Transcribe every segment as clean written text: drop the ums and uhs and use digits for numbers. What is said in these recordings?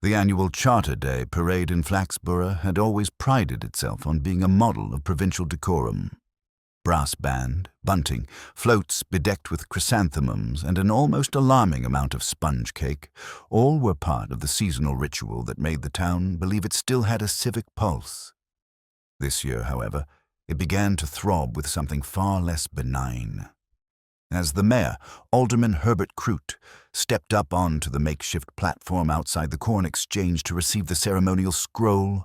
The annual Charter Day parade in Flaxborough had always prided itself on being a model of provincial decorum. Brass band, bunting, floats bedecked with chrysanthemums, and an almost alarming amount of sponge cake, all were part of the seasonal ritual that made the town believe it still had a civic pulse. This year, however, it began to throb with something far less benign. As the mayor, Alderman Herbert Croot, stepped up onto the makeshift platform outside the Corn Exchange to receive the ceremonial scroll,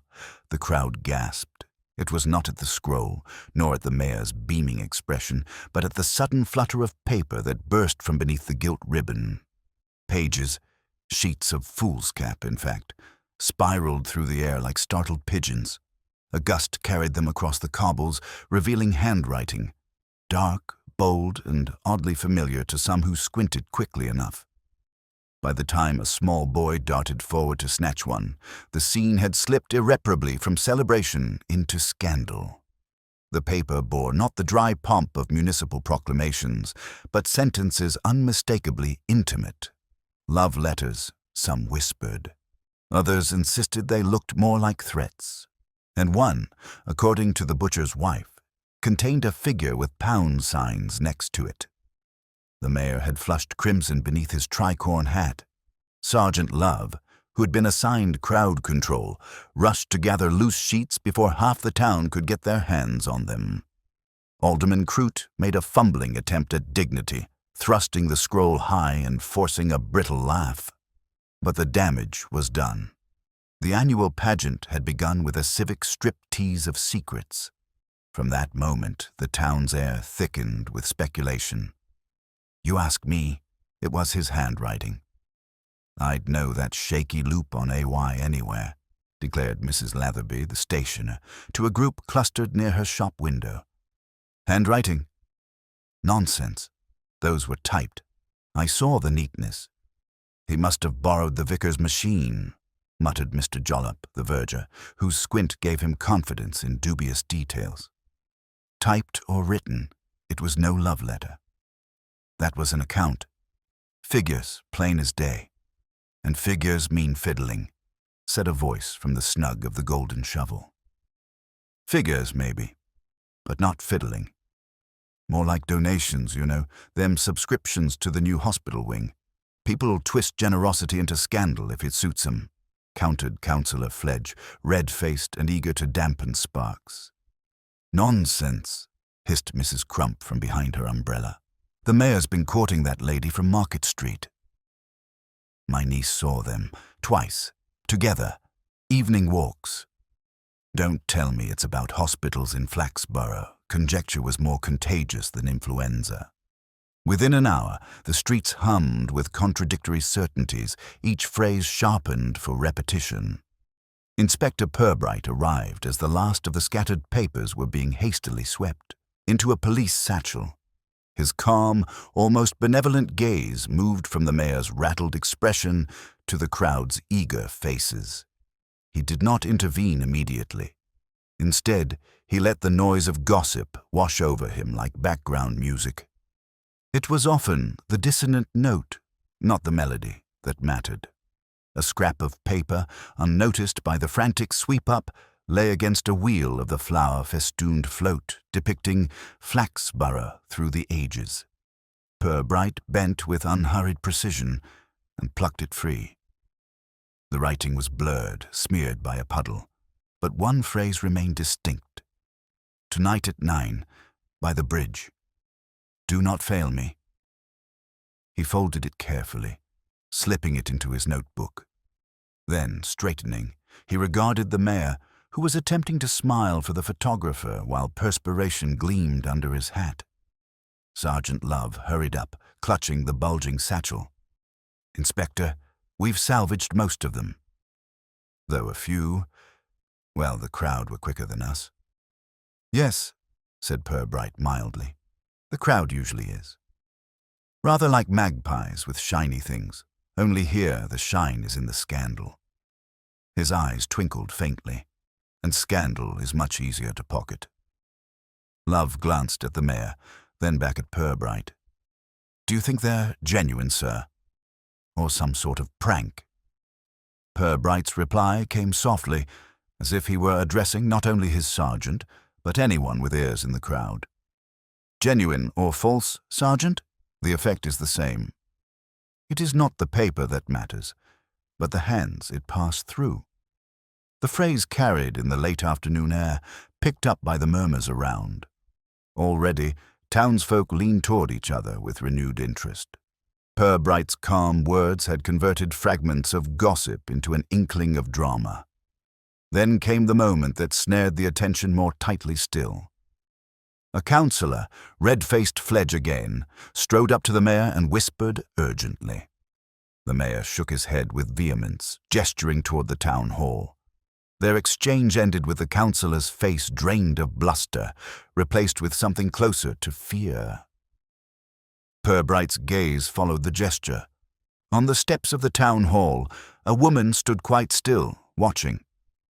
the crowd gasped. It was not at the scroll, nor at the mayor's beaming expression, but at the sudden flutter of paper that burst from beneath the gilt ribbon. Pages, sheets of foolscap, in fact, spiraled through the air like startled pigeons. A gust carried them across the cobbles, revealing handwriting, dark, bold, and oddly familiar to some who squinted quickly enough. By the time a small boy darted forward to snatch one, the scene had slipped irreparably from celebration into scandal. The paper bore not the dry pomp of municipal proclamations, but sentences unmistakably intimate. Love letters, some whispered. Others insisted they looked more like threats. And one, according to the butcher's wife, contained a figure with pound signs next to it. The mayor had flushed crimson beneath his tricorn hat. Sergeant Love, who had been assigned crowd control, rushed to gather loose sheets before half the town could get their hands on them. Alderman Croot made a fumbling attempt at dignity, thrusting the scroll high and forcing a brittle laugh. But the damage was done. The annual pageant had begun with a civic striptease of secrets. From that moment, the town's air thickened with speculation. You ask me, it was his handwriting. I'd know that shaky loop on AY anywhere, declared Mrs. Latherby, the stationer, to a group clustered near her shop window. Handwriting? Nonsense. Those were typed. I saw the neatness. He must have borrowed the vicar's machine, muttered Mr. Jollop, the verger, whose squint gave him confidence in dubious details. Typed or written, it was no love letter. That was an account. Figures, plain as day. And figures mean fiddling, said a voice from the snug of the Golden Shovel. Figures, maybe, but not fiddling. More like donations, you know, them subscriptions to the new hospital wing. People'll twist generosity into scandal if it suits 'em, countered Councillor Fledge, red-faced and eager to dampen sparks. Nonsense, hissed Mrs. Crump from behind her umbrella. The mayor's been courting that lady from Market Street. My niece saw them, twice, together, evening walks. Don't tell me it's about hospitals in Flaxborough. Conjecture was more contagious than influenza. Within an hour, the streets hummed with contradictory certainties, each phrase sharpened for repetition. Inspector Purbright arrived as the last of the scattered papers were being hastily swept into a police satchel. His calm, almost benevolent gaze moved from the mayor's rattled expression to the crowd's eager faces. He did not intervene immediately. Instead, he let the noise of gossip wash over him like background music. It was often the dissonant note, not the melody, that mattered. A scrap of paper, unnoticed by the frantic sweep-up, lay against a wheel of the flower-festooned float depicting Flaxborough through the ages. Purbright bent with unhurried precision and plucked it free. The writing was blurred, smeared by a puddle, but one phrase remained distinct. Tonight at 9, by the bridge. Do not fail me. He folded it carefully, slipping it into his notebook. Then, straightening, he regarded the mayor, who was attempting to smile for the photographer while perspiration gleamed under his hat. Sergeant Love hurried up, clutching the bulging satchel. Inspector, we've salvaged most of them. Though a few, well, the crowd were quicker than us. Yes, said Purbright mildly. The crowd usually is. Rather like magpies with shiny things, only here the shine is in the scandal. His eyes twinkled faintly, and scandal is much easier to pocket. Love glanced at the mayor, then back at Purbright. Do you think they're genuine, sir? Or some sort of prank? Purbright's reply came softly, as if he were addressing not only his sergeant, but anyone with ears in the crowd. Genuine or false, Sergeant? The effect is the same. It is not the paper that matters, but the hands it passed through. The phrase carried in the late afternoon air, picked up by the murmurs around. Already, townsfolk leaned toward each other with renewed interest. Purbright's calm words had converted fragments of gossip into an inkling of drama. Then came the moment that snared the attention more tightly still. A councillor, red-faced Fledge again, strode up to the mayor and whispered urgently. The mayor shook his head with vehemence, gesturing toward the town hall. Their exchange ended with the councillor's face drained of bluster, replaced with something closer to fear. Purbright's gaze followed the gesture. On the steps of the town hall, a woman stood quite still, watching.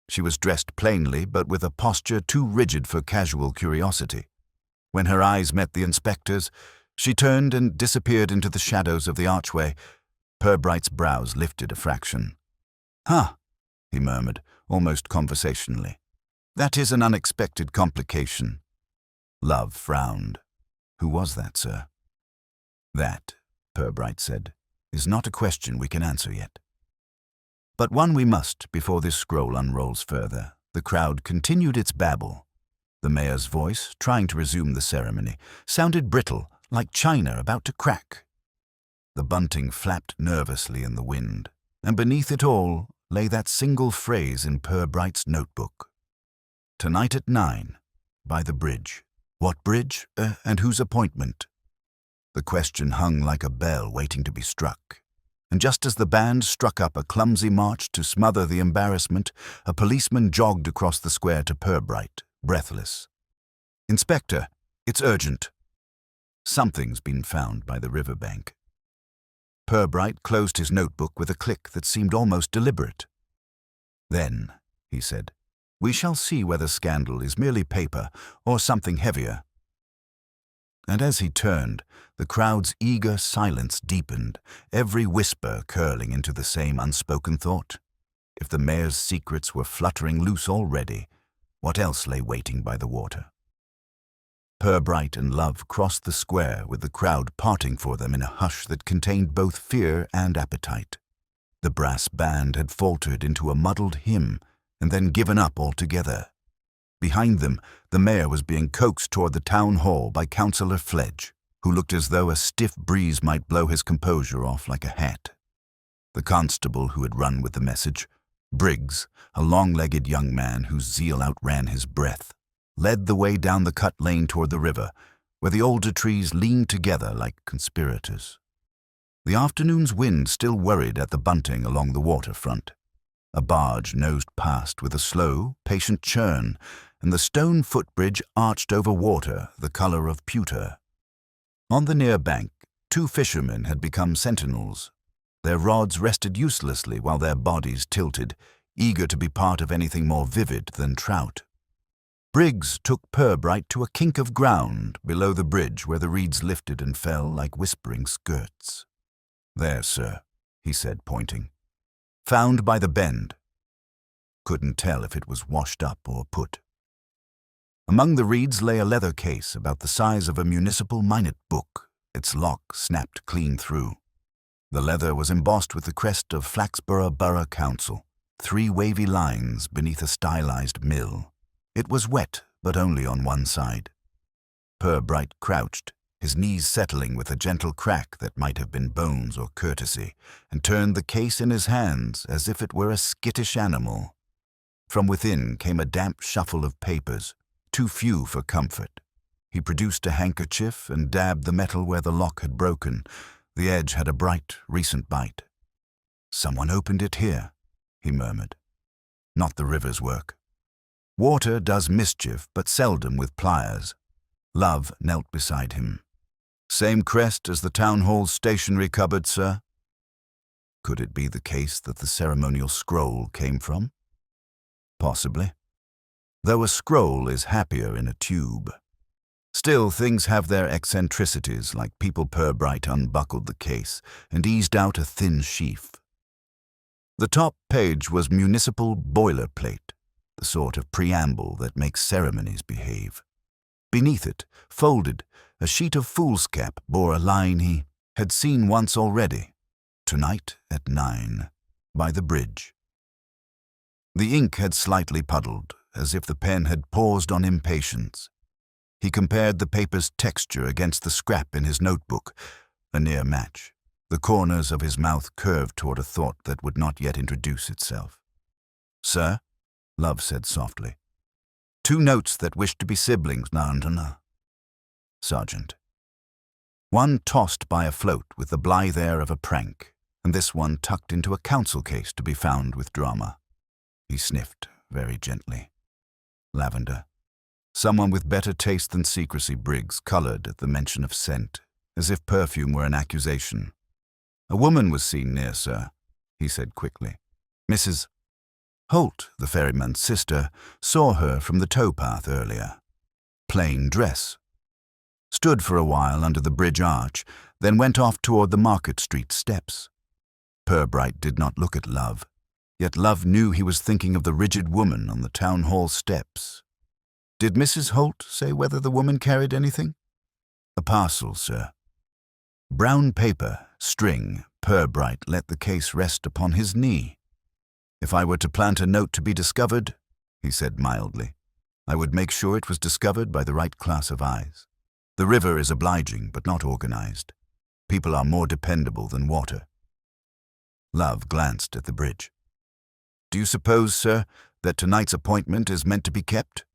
She was dressed plainly, but with a posture too rigid for casual curiosity. When her eyes met the inspector's, she turned and disappeared into the shadows of the archway. Purbright's brows lifted a fraction. "Huh," he murmured, almost conversationally. "That is an unexpected complication." Love frowned. "Who was that, sir?" "That," Purbright said, "is not a question we can answer yet. But one we must before this scroll unrolls further." The crowd continued its babble. The mayor's voice, trying to resume the ceremony, sounded brittle, like china about to crack. The bunting flapped nervously in the wind, and beneath it all lay that single phrase in Purbright's notebook. "Tonight at 9, by the bridge." What bridge, and whose appointment? The question hung like a bell waiting to be struck. And just as the band struck up a clumsy march to smother the embarrassment, a policeman jogged across the square to Purbright, breathless. "Inspector, it's urgent." "Something's been found by the riverbank." Purbright closed his notebook with a click that seemed almost deliberate. "Then," he said, "we shall see whether scandal is merely paper or something heavier." And as he turned, the crowd's eager silence deepened, every whisper curling into the same unspoken thought. If the mayor's secrets were fluttering loose already, what else lay waiting by the water? Purbright and Love crossed the square with the crowd parting for them in a hush that contained both fear and appetite. The brass band had faltered into a muddled hymn and then given up altogether. Behind them, the mayor was being coaxed toward the town hall by Councillor Fledge, who looked as though a stiff breeze might blow his composure off like a hat. The constable who had run with the message, Briggs, a long-legged young man whose zeal outran his breath, led the way down the cut lane toward the river, where the older trees leaned together like conspirators. The afternoon's wind still worried at the bunting along the waterfront. A barge nosed past with a slow, patient churn, and the stone footbridge arched over water the color of pewter. On the near bank, 2 fishermen had become sentinels. Their rods rested uselessly while their bodies tilted, eager to be part of anything more vivid than trout. Briggs took Purbright to a kink of ground below the bridge where the reeds lifted and fell like whispering skirts. "There, sir," he said, pointing. "Found by the bend." Couldn't tell if it was washed up or put. Among the reeds lay a leather case about the size of a municipal minute book, its lock snapped clean through. The leather was embossed with the crest of Flaxborough Borough Council, 3 wavy lines beneath a stylized mill. It was wet, but only on one side. Purbright crouched, his knees settling with a gentle crack that might have been bones or courtesy, and turned the case in his hands as if it were a skittish animal. From within came a damp shuffle of papers, too few for comfort. He produced a handkerchief and dabbed the metal where the lock had broken. The edge had a bright, recent bite. "Someone opened it here," he murmured. "Not the river's work. Water does mischief, but seldom with pliers." Love knelt beside him. "Same crest as the town hall's stationery cupboard, sir?" Could it be the case that the ceremonial scroll came from? Possibly. Though a scroll is happier in a tube. Still, things have their eccentricities, like people. Purbright unbuckled the case and eased out a thin sheaf. The top page was municipal boilerplate, the sort of preamble that makes ceremonies behave. Beneath it, folded, a sheet of foolscap bore a line he had seen once already, "Tonight at 9, by the bridge." The ink had slightly puddled, as if the pen had paused on impatience. He compared the paper's texture against the scrap in his notebook, a near match. The corners of his mouth curved toward a thought that would not yet introduce itself. "Sir," Love said softly. "Two notes that wish to be siblings, Nandana." Sergeant. One tossed by a float with the blithe air of a prank, and this one tucked into a council case to be found with drama. He sniffed very gently. Lavender. Someone with better taste than secrecy. Briggs colored at the mention of scent, as if perfume were an accusation. "A woman was seen near, sir," he said quickly. "Mrs. Holt, the ferryman's sister, saw her from the towpath earlier. Plain dress. Stood for a while under the bridge arch, then went off toward the Market Street steps." Purbright did not look at Love, yet Love knew he was thinking of the rigid woman on the town hall steps. "Did Mrs. Holt say whether the woman carried anything?" "A parcel, sir." Brown paper, string. Purbright let the case rest upon his knee. "If I were to plant a note to be discovered," he said mildly, "I would make sure it was discovered by the right class of eyes. The river is obliging, but not organized. People are more dependable than water." Love glanced at the bridge. "Do you suppose, sir, that tonight's appointment is meant to be kept?"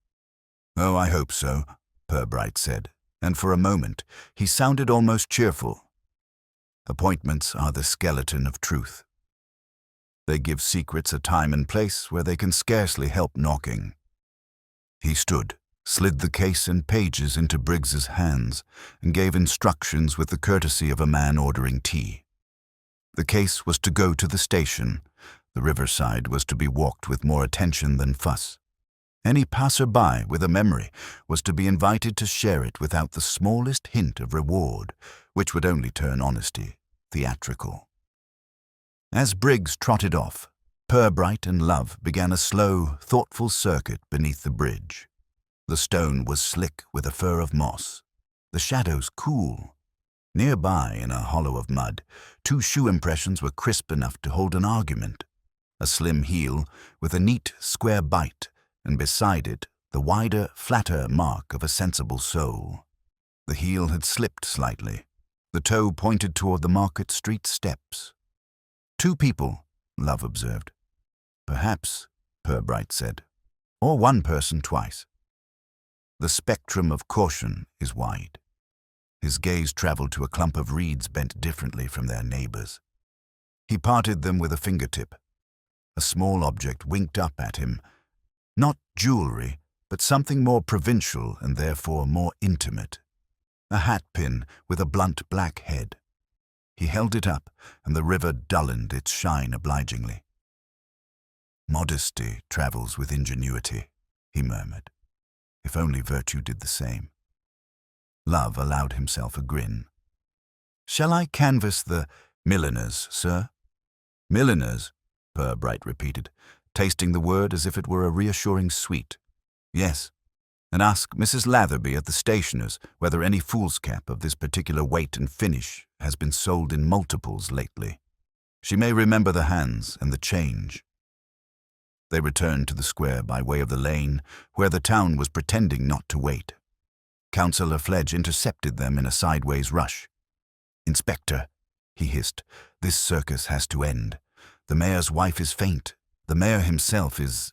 "Oh, I hope so," Purbright said, and for a moment he sounded almost cheerful. "Appointments are the skeleton of truth. They give secrets a time and place where they can scarcely help knocking." He stood, slid the case and pages into Briggs's hands, and gave instructions with the courtesy of a man ordering tea. The case was to go to the station. The riverside was to be walked with more attention than fuss. Any passer-by with a memory was to be invited to share it without the smallest hint of reward, which would only turn honesty theatrical. As Briggs trotted off, Purbright and Love began a slow, thoughtful circuit beneath the bridge. The stone was slick with a fur of moss, the shadows cool. Nearby, in a hollow of mud, two shoe impressions were crisp enough to hold an argument. A slim heel with a neat, square bite, and beside it, the wider, flatter mark of a sensible sole. The heel had slipped slightly. The toe pointed toward the Market Street steps. "Two people," Love observed. "Perhaps," Purbright said, "or one person twice." The spectrum of caution is wide. His gaze traveled to a clump of reeds bent differently from their neighbors. He parted them with a fingertip. A small object winked up at him. Not jewelry, but something more provincial and therefore more intimate. A hatpin with a blunt black head. He held it up, and the river dullened its shine obligingly. "Modesty travels with ingenuity," he murmured. "If only virtue did the same." Love allowed himself a grin. "Shall I canvass the milliners, sir?" "Milliners?" Purbright repeated, tasting the word as if it were a reassuring sweet. "Yes, and ask Mrs. Latherby at the stationer's whether any foolscap of this particular weight and finish has been sold in multiples lately. She may remember the hands and the change." They returned to the square by way of the lane, where the town was pretending not to wait. Councillor Fledge intercepted them in a sideways rush. "Inspector," he hissed, "this circus has to end. The mayor's wife is faint. The mayor himself is,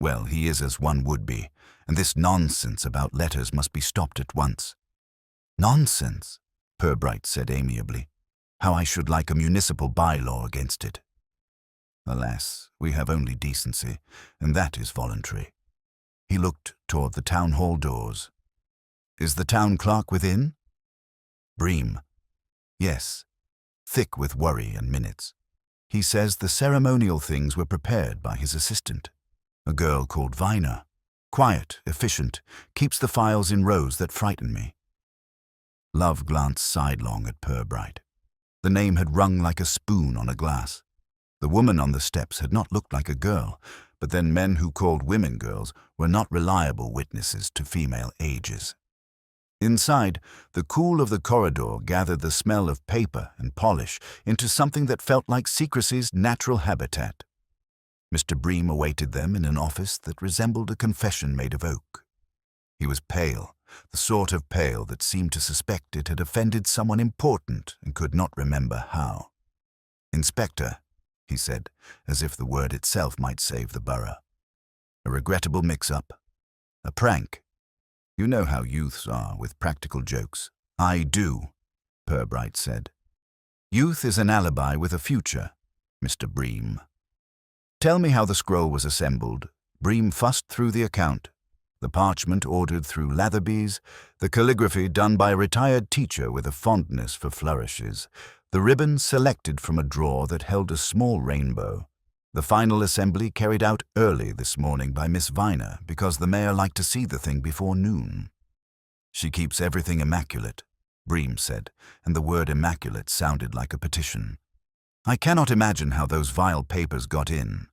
well, he is as one would be, and this nonsense about letters must be stopped at once." "Nonsense," Purbright said amiably. "How I should like a municipal bylaw against it." "Alas, we have only decency, and that is voluntary." He looked toward the town hall doors. "Is the town clerk within?" "Bream." "Yes, thick with worry and minutes. He says the ceremonial things were prepared by his assistant, a girl called Viner. Quiet, efficient, keeps the files in rows that frighten me." Love glanced sidelong at Purbright. The name had rung like a spoon on a glass. The woman on the steps had not looked like a girl, but then men who called women girls were not reliable witnesses to female ages. Inside, the cool of the corridor gathered the smell of paper and polish into something that felt like secrecy's natural habitat. Mr. Bream awaited them in an office that resembled a confession made of oak. He was pale, the sort of pale that seemed to suspect it had offended someone important and could not remember how. "Inspector," he said, as if the word itself might save the borough. "A regrettable mix-up? A prank? You know how youths are with practical jokes." "I do," Purbright said. "Youth is an alibi with a future, Mr. Bream." "Tell me how the scroll was assembled." Bream fussed through the account. The parchment ordered through Latherby's, the calligraphy done by a retired teacher with a fondness for flourishes, the ribbon selected from a drawer that held a small rainbow. The final assembly carried out early this morning by Miss Viner because the mayor liked to see the thing before noon. "She keeps everything immaculate," Bream said, and the word immaculate sounded like a petition. "I cannot imagine how those vile papers got in.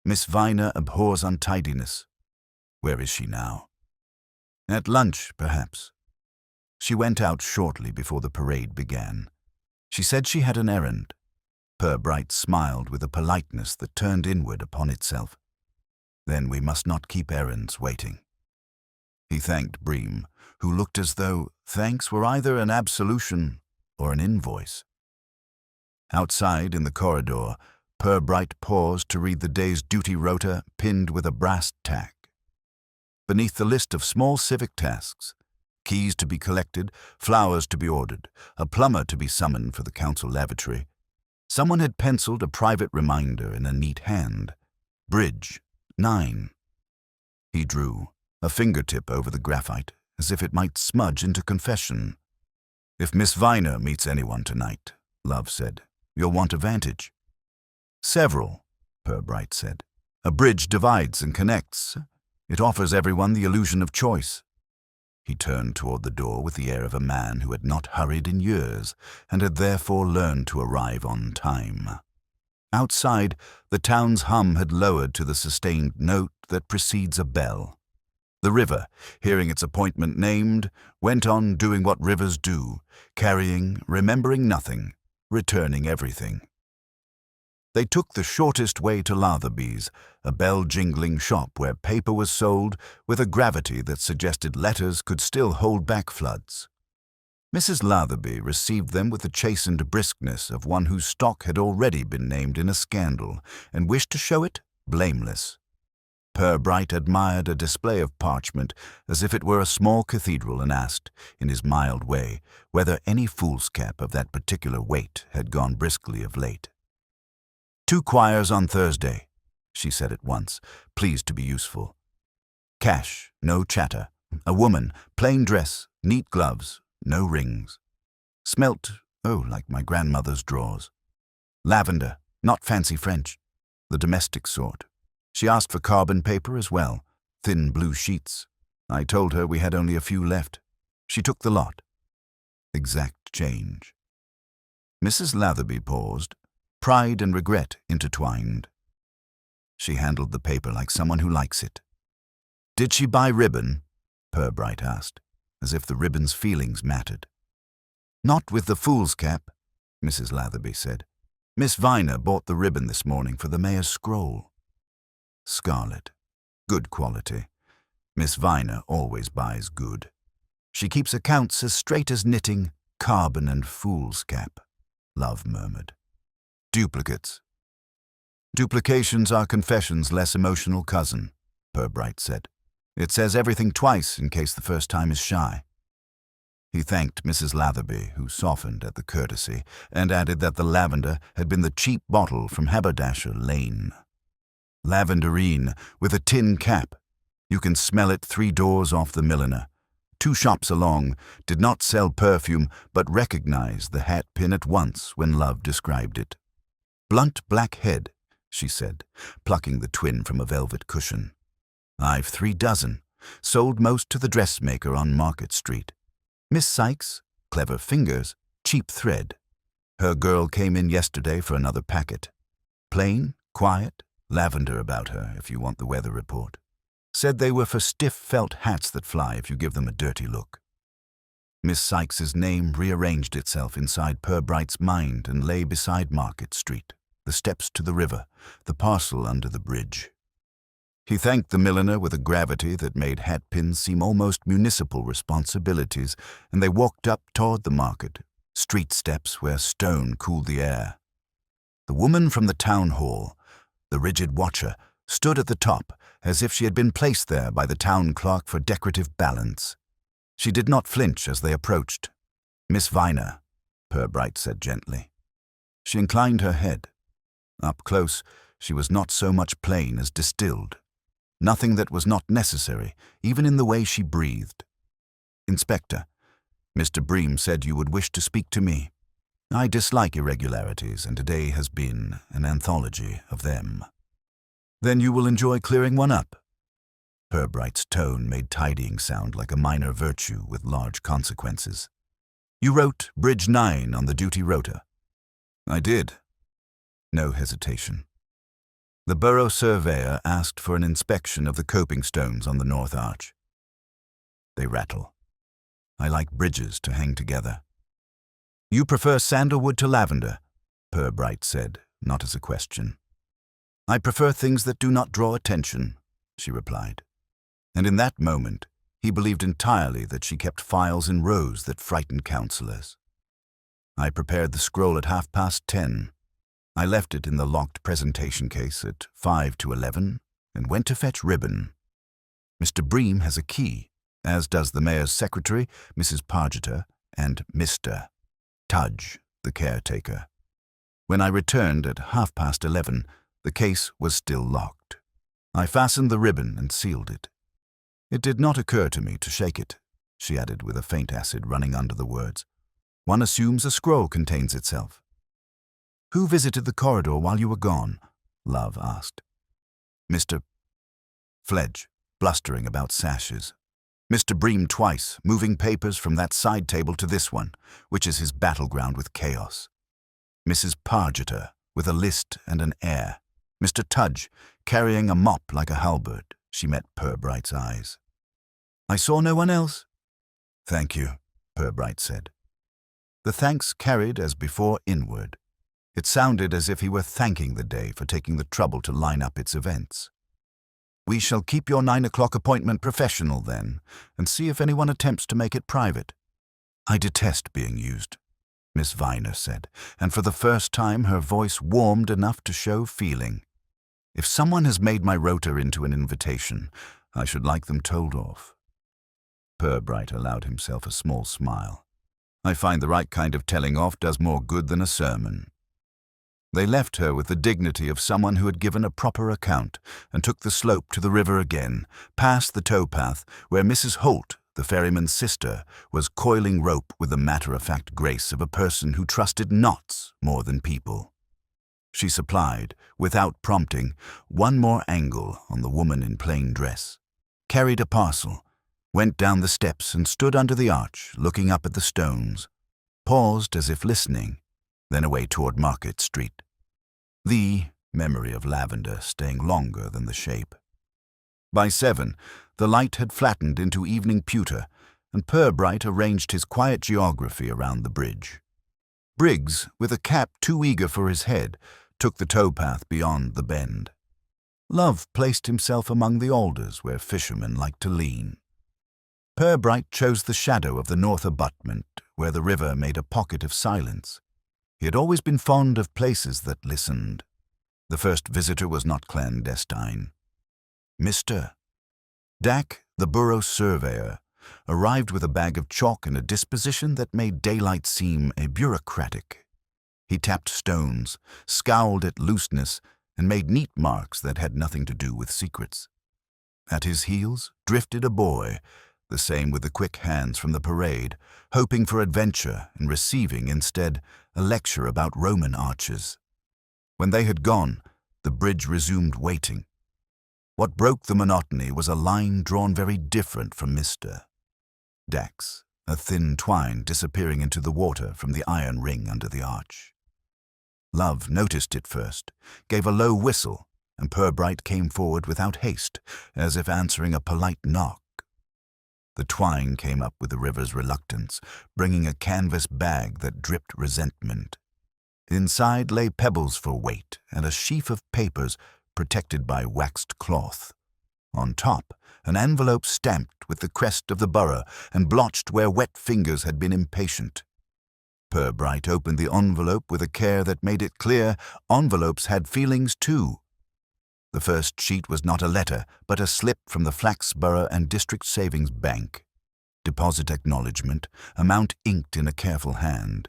Miss Viner abhors untidiness. Where is she now?" "At lunch, perhaps." She went out shortly before the parade began. She said she had an errand. Purbright smiled with a politeness that turned inward upon itself. "Then we must not keep errands waiting." He thanked Bream, who looked as though thanks were either an absolution or an invoice. Outside in the corridor, Purbright paused to read the day's duty rota pinned with a brass tack. Beneath the list of small civic tasks, keys to be collected, flowers to be ordered, a plumber to be summoned for the council lavatory, someone had penciled a private reminder in a neat hand. Bridge, 9. He drew, a fingertip over the graphite, as if it might smudge into confession. "If Miss Viner meets anyone tonight," Love said, "you'll want a vantage." "Several," Purbright said. "A bridge divides and connects. It offers everyone the illusion of choice." He turned toward the door with the air of a man who had not hurried in years and had therefore learned to arrive on time. Outside, the town's hum had lowered to the sustained note that precedes a bell. The river, hearing its appointment named, went on doing what rivers do, carrying, remembering nothing, returning everything. They took the shortest way to Latherby's, a bell-jingling shop where paper was sold with a gravity that suggested letters could still hold back floods. Mrs. Latherby received them with the chastened briskness of one whose stock had already been named in a scandal and wished to show it blameless. Purbright admired a display of parchment as if it were a small cathedral and asked, in his mild way, whether any foolscap of that particular weight had gone briskly of late. "2 choirs on Thursday," she said at once, pleased to be useful. "Cash, no chatter. A woman, plain dress, neat gloves, no rings. Smelt, like my grandmother's drawers. Lavender, not fancy French, the domestic sort. She asked for carbon paper as well, thin blue sheets. I told her we had only a few left. She took the lot. Exact change." Mrs. Latherby paused, pride and regret intertwined. She handled the paper like someone who likes it. "Did she buy ribbon?" Purbright asked, as if the ribbon's feelings mattered. "Not with the fool's cap," Mrs. Latherby said. "Miss Viner bought the ribbon this morning for the mayor's scroll. Scarlet. Good quality. Miss Viner always buys good. She keeps accounts as straight as knitting, carbon and fool's cap," Love murmured. "Duplicates." "Duplications are confession's less emotional cousin," Purbright said. "It says everything twice in case the first time is shy." He thanked Mrs. Latherby, who softened at the courtesy, and added that the lavender had been the cheap bottle from Haberdasher Lane. "Lavenderine, with a tin cap. You can smell it 3 doors off the milliner. 2 shops along, did not sell perfume, but recognized the hat pin at once when Love described it. Blunt black head," she said, plucking the twin from a velvet cushion. "I've 3 dozen, sold most to the dressmaker on Market Street. Miss Sykes, clever fingers, cheap thread. Her girl came in yesterday for another packet. Plain, quiet, lavender about her if you want the weather report. Said they were for stiff felt hats that fly if you give them a dirty look. Miss Sykes's name rearranged itself inside Purbright's mind and lay beside Market Street, the steps to the river, the parcel under the bridge. He thanked the milliner with a gravity that made hatpins seem almost municipal responsibilities, and they walked up toward the market, street steps where stone cooled the air. The woman from the town hall, the rigid watcher, stood at the top as if she had been placed there by the town clerk for decorative balance. She did not flinch as they approached. "Miss Viner," Purbright said gently. She inclined her head. Up close, she was not so much plain as distilled. Nothing that was not necessary, even in the way she breathed. "Inspector, Mr. Bream said you would wish to speak to me. I dislike irregularities, and today has been an anthology of them." "Then you will enjoy clearing one up." Purbright's tone made tidying sound like a minor virtue with large consequences. "You wrote Bridge 9 on the duty rota." "I did." No hesitation. The borough surveyor asked for an inspection of the coping stones on the north arch. "They rattle. I like bridges to hang together." "You prefer sandalwood to lavender," Purbright said, not as a question. "I prefer things that do not draw attention," she replied. And in that moment, he believed entirely that she kept files in rows that frightened councillors. "I prepared the scroll at 10:30. I left it in the locked presentation case at 5 to 11 and went to fetch ribbon. Mr. Bream has a key, as does the mayor's secretary, Mrs. Pargeter, and Mr. Tudge, the caretaker. When I returned at 11:30, the case was still locked. I fastened the ribbon and sealed it. It did not occur to me to shake it," she added with a faint acid running under the words. "One assumes a scroll contains itself." "Who visited the corridor while you were gone?" Love asked. "Mr. Fledge, blustering about sashes. Mr. Bream twice, moving papers from that side table to this one, which is his battleground with chaos. Mrs. Pargeter, with a list and an air. Mr. Tudge, carrying a mop like a halberd." She met Purbright's eyes. "I saw no one else." "Thank you," Purbright said. The thanks carried as before inward. It sounded as if he were thanking the day for taking the trouble to line up its events. "We shall keep your 9 o'clock appointment professional, then, and see if anyone attempts to make it private." "I detest being used," Miss Viner said, and for the first time her voice warmed enough to show feeling. "If someone has made my rota into an invitation, I should like them told off." Purbright allowed himself a small smile. "I find the right kind of telling off does more good than a sermon." They left her with the dignity of someone who had given a proper account and took the slope to the river again, past the towpath where Mrs. Holt, the ferryman's sister, was coiling rope with the matter-of-fact grace of a person who trusted knots more than people. She supplied, without prompting, one more angle on the woman in plain dress, carried a parcel, went down the steps and stood under the arch, looking up at the stones, paused as if listening, then away toward Market Street. The memory of lavender staying longer than the shape. By 7, the light had flattened into evening pewter, and Purbright arranged his quiet geography around the bridge. Briggs, with a cap too eager for his head, took the towpath beyond the bend. Love placed himself among the alders where fishermen like to lean. Purbright chose the shadow of the north abutment, where the river made a pocket of silence. He had always been fond of places that listened. The first visitor was not clandestine. Mr. Dack, the borough surveyor, arrived with a bag of chalk and a disposition that made daylight seem a bureaucratic. He tapped stones, scowled at looseness, and made neat marks that had nothing to do with secrets. At his heels drifted a boy, the same with the quick hands from the parade, hoping for adventure and receiving, instead, a lecture about Roman arches. When they had gone, the bridge resumed waiting. What broke the monotony was a line drawn very different from Mr. Dack's, a thin twine disappearing into the water from the iron ring under the arch. Love noticed it first, gave a low whistle, and Purbright came forward without haste, as if answering a polite knock. The twine came up with the river's reluctance, bringing a canvas bag that dripped resentment. Inside lay pebbles for weight and a sheaf of papers protected by waxed cloth. On top, an envelope stamped with the crest of the borough and blotched where wet fingers had been impatient. Purbright opened the envelope with a care that made it clear envelopes had feelings too. The first sheet was not a letter, but a slip from the Flaxborough and District Savings Bank. Deposit acknowledgement, amount inked in a careful hand.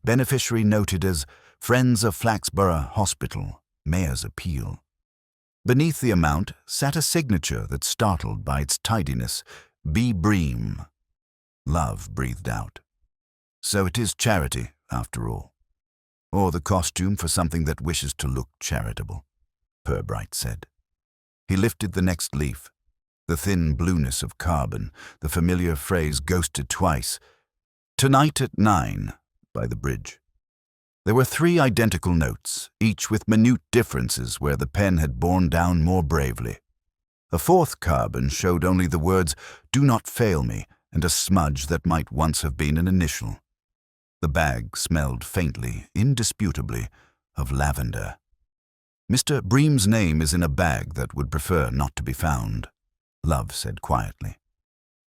Beneficiary noted as Friends of Flaxborough Hospital, Mayor's Appeal. Beneath the amount sat a signature that startled by its tidiness, B. Bream. Love breathed out. So it is charity, after all. Or the costume for something that wishes to look charitable, Purbright said. He lifted the next leaf. The thin blueness of carbon, the familiar phrase ghosted twice. Tonight at 9, by the bridge. There were 3 identical notes, each with minute differences where the pen had borne down more bravely. A 4th carbon showed only the words, "Do not fail me," and a smudge that might once have been an initial. The bag smelled faintly, indisputably, of lavender. "Mr. Bream's name is in a bag that would prefer not to be found," Love said quietly.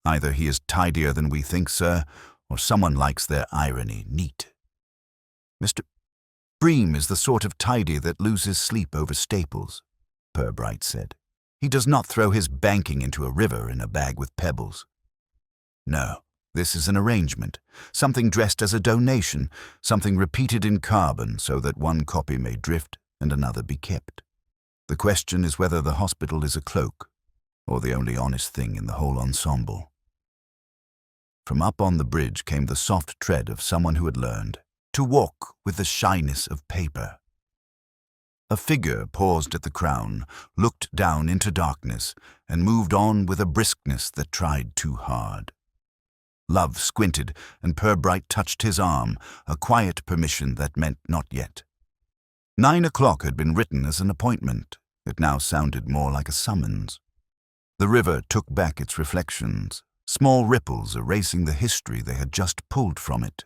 "Either he is tidier than we think, sir, or someone likes their irony neat." "Mr. Bream is the sort of tidy that loses sleep over staples," Purbright said. "He does not throw his banking into a river in a bag with pebbles. No, this is an arrangement, something dressed as a donation, something repeated in carbon so that one copy may drift and another be kept. The question is whether the hospital is a cloak, or the only honest thing in the whole ensemble." From up on the bridge came the soft tread of someone who had learned to walk with the shyness of paper. A figure paused at the crown, looked down into darkness, and moved on with a briskness that tried too hard. Love squinted, and Purbright touched his arm, a quiet permission that meant not yet. 9 o'clock had been written as an appointment. It now sounded more like a summons. The river took back its reflections, small ripples erasing the history they had just pulled from it.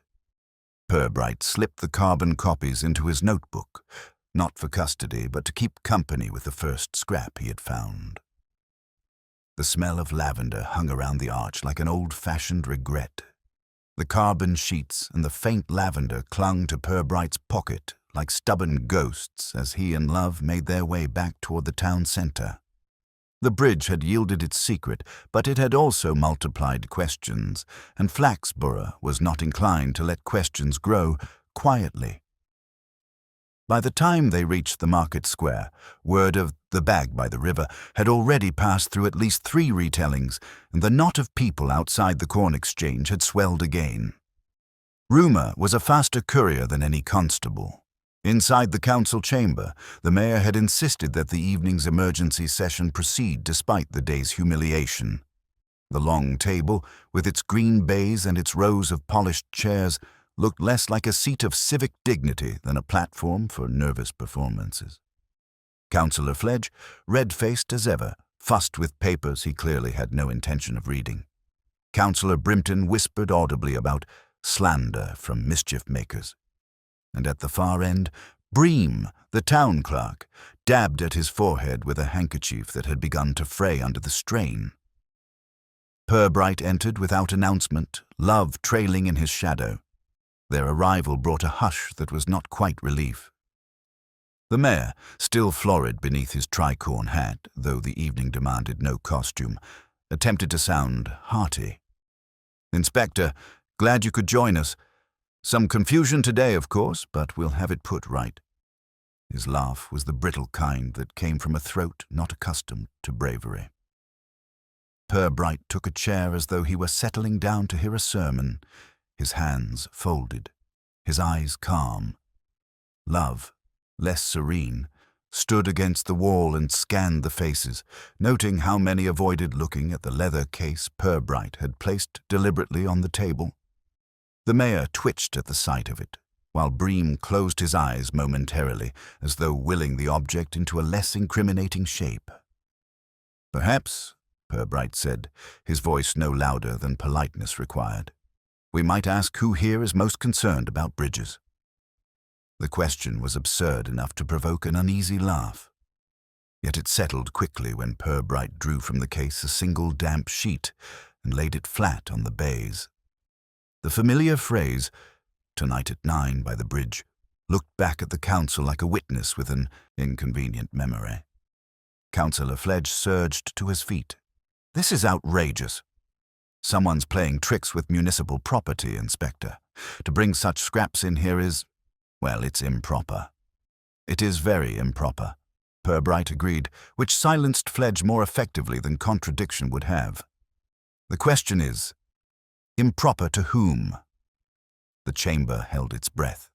Purbright slipped the carbon copies into his notebook, not for custody, but to keep company with the first scrap he had found. The smell of lavender hung around the arch like an old-fashioned regret. The carbon sheets and the faint lavender clung to Purbright's pocket like stubborn ghosts as he and Love made their way back toward the town centre. The bridge had yielded its secret, but it had also multiplied questions, and Flaxborough was not inclined to let questions grow quietly. By the time they reached the market square, word of the bag by the river had already passed through at least 3 retellings, and the knot of people outside the Corn Exchange had swelled again. Rumour was a faster courier than any constable. Inside the council chamber, the mayor had insisted that the evening's emergency session proceed despite the day's humiliation. The long table, with its green baize and its rows of polished chairs, looked less like a seat of civic dignity than a platform for nervous performances. Councillor Fledge, red-faced as ever, fussed with papers he clearly had no intention of reading. Councillor Brimpton whispered audibly about slander from mischief-makers. And at the far end, Bream, the town clerk, dabbed at his forehead with a handkerchief that had begun to fray under the strain. Purbright entered without announcement, Love trailing in his shadow. Their arrival brought a hush that was not quite relief. The mayor, still florid beneath his tricorn hat, though the evening demanded no costume, attempted to sound hearty. "Inspector, glad you could join us. Some confusion today, of course, but we'll have it put right." His laugh was the brittle kind that came from a throat not accustomed to bravery. Purbright took a chair as though he were settling down to hear a sermon, his hands folded, his eyes calm. Love, less serene, stood against the wall and scanned the faces, noting how many avoided looking at the leather case Purbright had placed deliberately on the table. The mayor twitched at the sight of it, while Bream closed his eyes momentarily, as though willing the object into a less incriminating shape. "Perhaps," Purbright said, his voice no louder than politeness required, "we might ask who here is most concerned about bridges." The question was absurd enough to provoke an uneasy laugh. Yet it settled quickly when Purbright drew from the case a single damp sheet and laid it flat on the baize. The familiar phrase, "Tonight at 9 by the bridge," looked back at the council like a witness with an inconvenient memory. Councillor Fledge surged to his feet. "This is outrageous. Someone's playing tricks with municipal property, Inspector. To bring such scraps in here is, well, it's improper." "It is very improper," Purbright agreed, which silenced Fledge more effectively than contradiction would have. "The question is, improper to whom?" The chamber held its breath.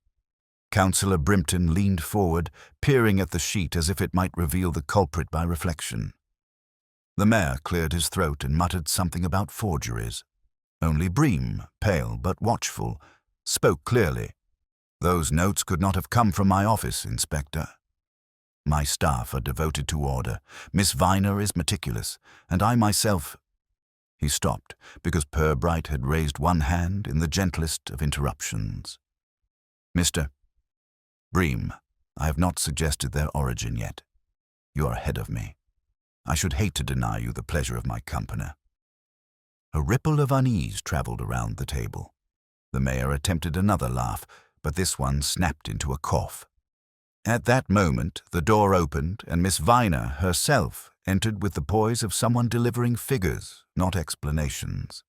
Councillor Brimpton leaned forward, peering at the sheet as if it might reveal the culprit by reflection. The mayor cleared his throat and muttered something about forgeries. Only Bream, pale but watchful, spoke clearly. "Those notes could not have come from my office, Inspector. My staff are devoted to order. Miss Viner is meticulous, and I myself—" He stopped, because Purbright had raised one hand in the gentlest of interruptions. "Mr. Bream, I have not suggested their origin yet. You are ahead of me. I should hate to deny you the pleasure of my company." A ripple of unease traveled around the table. The mayor attempted another laugh, but this one snapped into a cough. At that moment, the door opened, and Miss Viner herself entered with the poise of someone delivering figures, not explanations.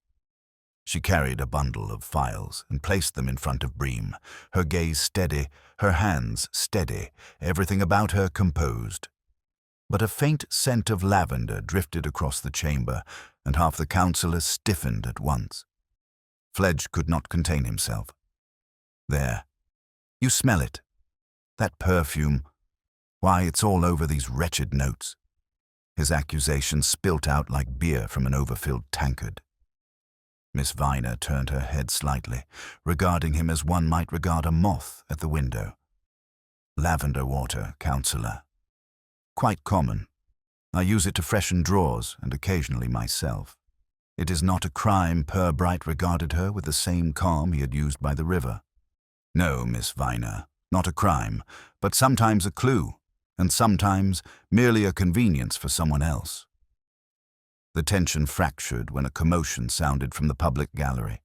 She carried a bundle of files and placed them in front of Bream, her gaze steady, her hands steady, everything about her composed. But a faint scent of lavender drifted across the chamber, and half the councillors stiffened at once. Fledge could not contain himself. "There. You smell it. That perfume. Why, it's all over these wretched notes." His accusation spilt out like beer from an overfilled tankard. Miss Viner turned her head slightly, regarding him as one might regard a moth at the window. "Lavender water, councillor. Quite common. I use it to freshen drawers and occasionally myself. It is not a crime." Purbright regarded her with the same calm he had used by the river. "No, Miss Viner, not a crime, but sometimes a clue, and sometimes merely a convenience for someone else." The tension fractured when a commotion sounded from the public gallery.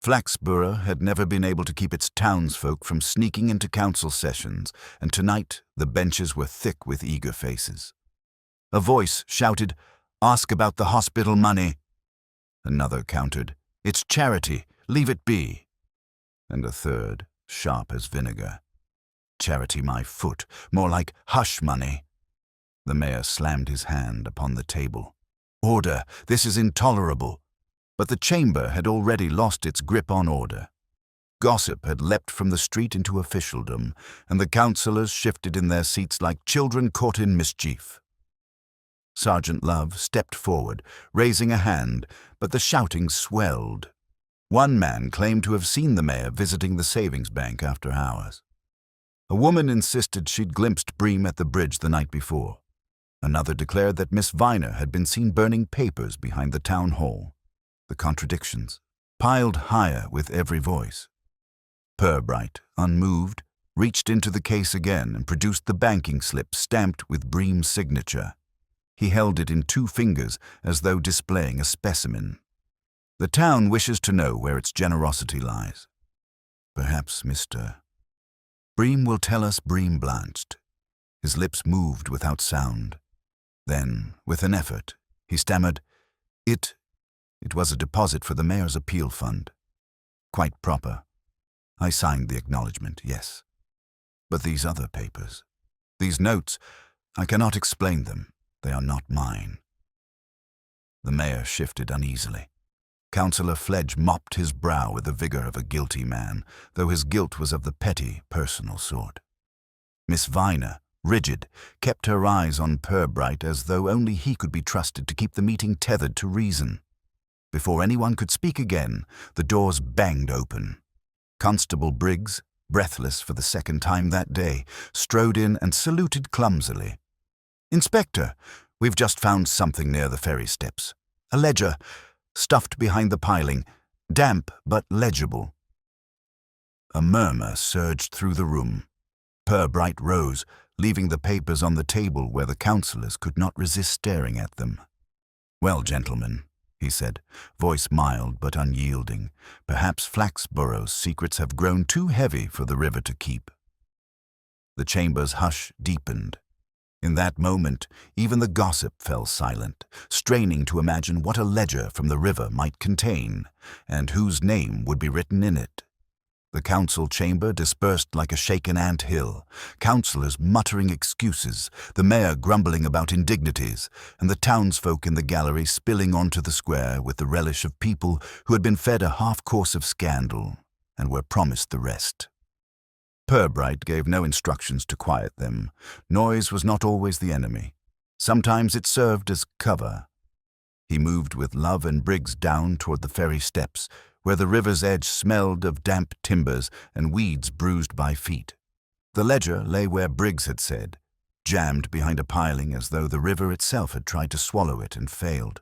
Flaxborough had never been able to keep its townsfolk from sneaking into council sessions, and tonight the benches were thick with eager faces. A voice shouted, "Ask about the hospital money." Another countered, "It's charity, leave it be." And a third, sharp as vinegar, "Charity my foot, more like hush money." The mayor slammed his hand upon the table. "Order, this is intolerable." But the chamber had already lost its grip on order. Gossip had leapt from the street into officialdom, and the councillors shifted in their seats like children caught in mischief. Sergeant Love stepped forward, raising a hand, but the shouting swelled. One man claimed to have seen the mayor visiting the savings bank after hours. A woman insisted she'd glimpsed Bream at the bridge the night before. Another declared that Miss Viner had been seen burning papers behind the town hall. The contradictions piled higher with every voice. Purbright, unmoved, reached into the case again and produced the banking slip stamped with Bream's signature. He held it in 2 fingers as though displaying a specimen. "The town wishes to know where its generosity lies. Perhaps Mr. Bream will tell us." Bream blanched. His lips moved without sound. Then, with an effort, he stammered, It was a deposit for the mayor's appeal fund. Quite proper. I signed the acknowledgement, yes. But these other papers, these notes, I cannot explain them. They are not mine." The mayor shifted uneasily. Councillor Fledge mopped his brow with the vigor of a guilty man, though his guilt was of the petty, personal sort. Miss Viner, rigid, kept her eyes on Purbright as though only he could be trusted to keep the meeting tethered to reason. Before anyone could speak again, the doors banged open. Constable Briggs, breathless for the second time that day, strode in and saluted clumsily. "Inspector, we've just found something near the ferry steps. A ledger, stuffed behind the piling, damp but legible." A murmur surged through the room. Purbright rose, leaving the papers on the table where the councillors could not resist staring at them. "Well, gentlemen," he said, voice mild but unyielding, "perhaps Flaxborough's secrets have grown too heavy for the river to keep." The chamber's hush deepened. In that moment, even the gossip fell silent, straining to imagine what a ledger from the river might contain, and whose name would be written in it. The council chamber dispersed like a shaken ant-hill, councillors muttering excuses, the mayor grumbling about indignities, and the townsfolk in the gallery spilling onto the square with the relish of people who had been fed a half-course of scandal and were promised the rest. Purbright gave no instructions to quiet them. Noise was not always the enemy. Sometimes it served as cover. He moved with Love and Briggs down toward the ferry steps, where the river's edge smelled of damp timbers and weeds bruised by feet. The ledger lay where Briggs had said, jammed behind a piling as though the river itself had tried to swallow it and failed.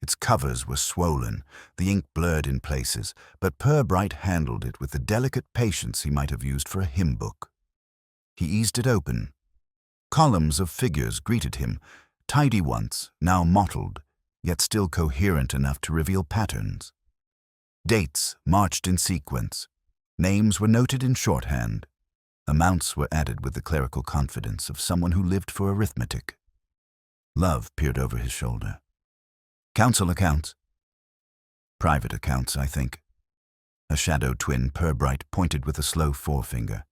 Its covers were swollen, the ink blurred in places, but Purbright handled it with the delicate patience he might have used for a hymn book. He eased it open. Columns of figures greeted him, tidy once, now mottled, yet still coherent enough to reveal patterns. Dates marched in sequence. Names were noted in shorthand. Amounts were added with the clerical confidence of someone who lived for arithmetic. Love peered over his shoulder. "Council accounts." "Private accounts, I think." A shadow twin, Purbright pointed with a slow forefinger.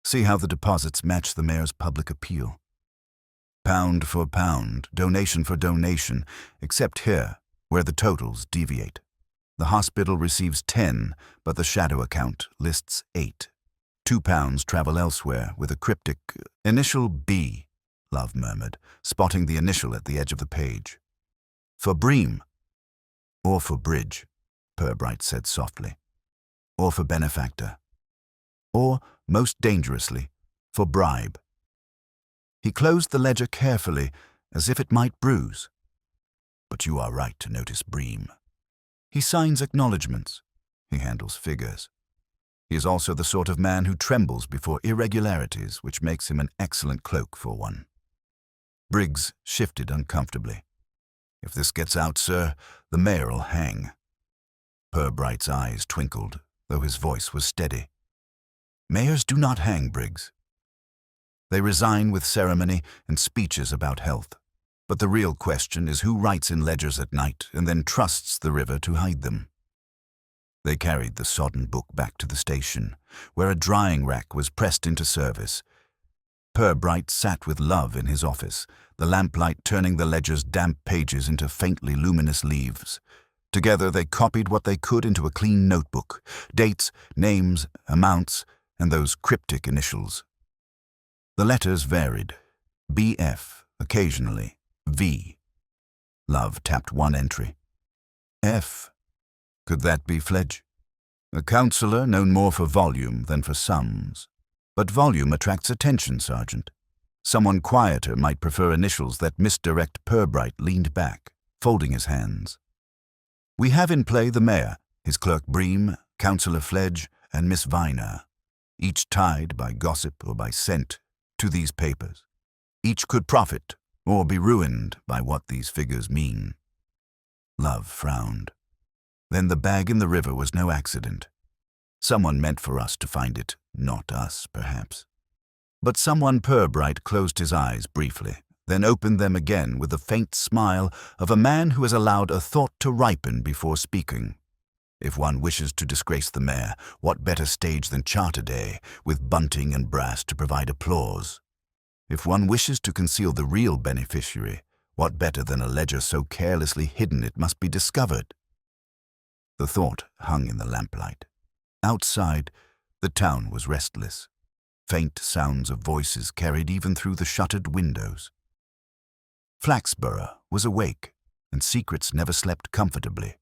"See how the deposits match the mayor's public appeal. Pound for pound, donation for donation, except here, where the totals deviate. The hospital receives 10, but the shadow account lists 8. £2 travel elsewhere with a cryptic initial B," Love murmured, spotting the initial at the edge of the page. "For Bream." "Or for Bridge," Purbright said softly. "Or for benefactor. Or, most dangerously, for bribe." He closed the ledger carefully, as if it might bruise. "But you are right to notice Bream. He signs acknowledgements. He handles figures. He is also the sort of man who trembles before irregularities, which makes him an excellent cloak for one." Briggs shifted uncomfortably. "If this gets out, sir, the mayor'll hang." Purbright's eyes twinkled, though his voice was steady. "Mayors do not hang, Briggs. They resign with ceremony and speeches about health. But the real question is who writes in ledgers at night and then trusts the river to hide them." They carried the sodden book back to the station, where a drying rack was pressed into service. Purbright sat with Love in his office, the lamplight turning the ledger's damp pages into faintly luminous leaves. Together they copied what they could into a clean notebook, dates, names, amounts, and those cryptic initials. The letters varied. BF, occasionally. V. Love tapped one entry. F. Could that be Fledge? A councillor known more for volume than for sums. But volume attracts attention, Sergeant. Someone quieter might prefer initials that misdirect. Purbright leaned back, folding his hands. "We have in play the mayor, his clerk Bream, Councillor Fledge, and Miss Viner, each tied by gossip or by scent to these papers. Each could profit or be ruined by what these figures mean." Love frowned. Then the bag in the river was no accident. Someone meant for us to find it, not us, perhaps. But someone. Purbright closed his eyes briefly, then opened them again with the faint smile of a man who has allowed a thought to ripen before speaking. If one wishes to disgrace the mayor, what better stage than Charter Day, with bunting and brass to provide applause? If one wishes to conceal the real beneficiary, what better than a ledger so carelessly hidden it must be discovered? The thought hung in the lamplight. Outside, the town was restless. Faint sounds of voices carried even through the shuttered windows. Flaxborough was awake, and secrets never slept comfortably.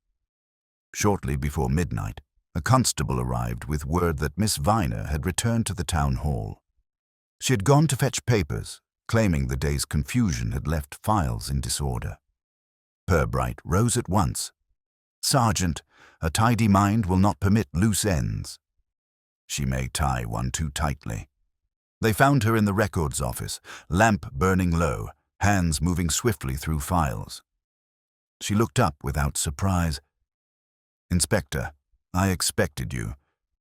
Shortly before midnight, A constable arrived with word that Miss Viner had returned to the town hall. She had gone to fetch papers, claiming the day's confusion had left files in disorder. Purbright rose at once. "Sergeant, a tidy mind will not permit loose ends." She may tie one too tightly. They found her in the records office, lamp burning low, hands moving swiftly through files. She looked up without surprise. "Inspector, I expected you.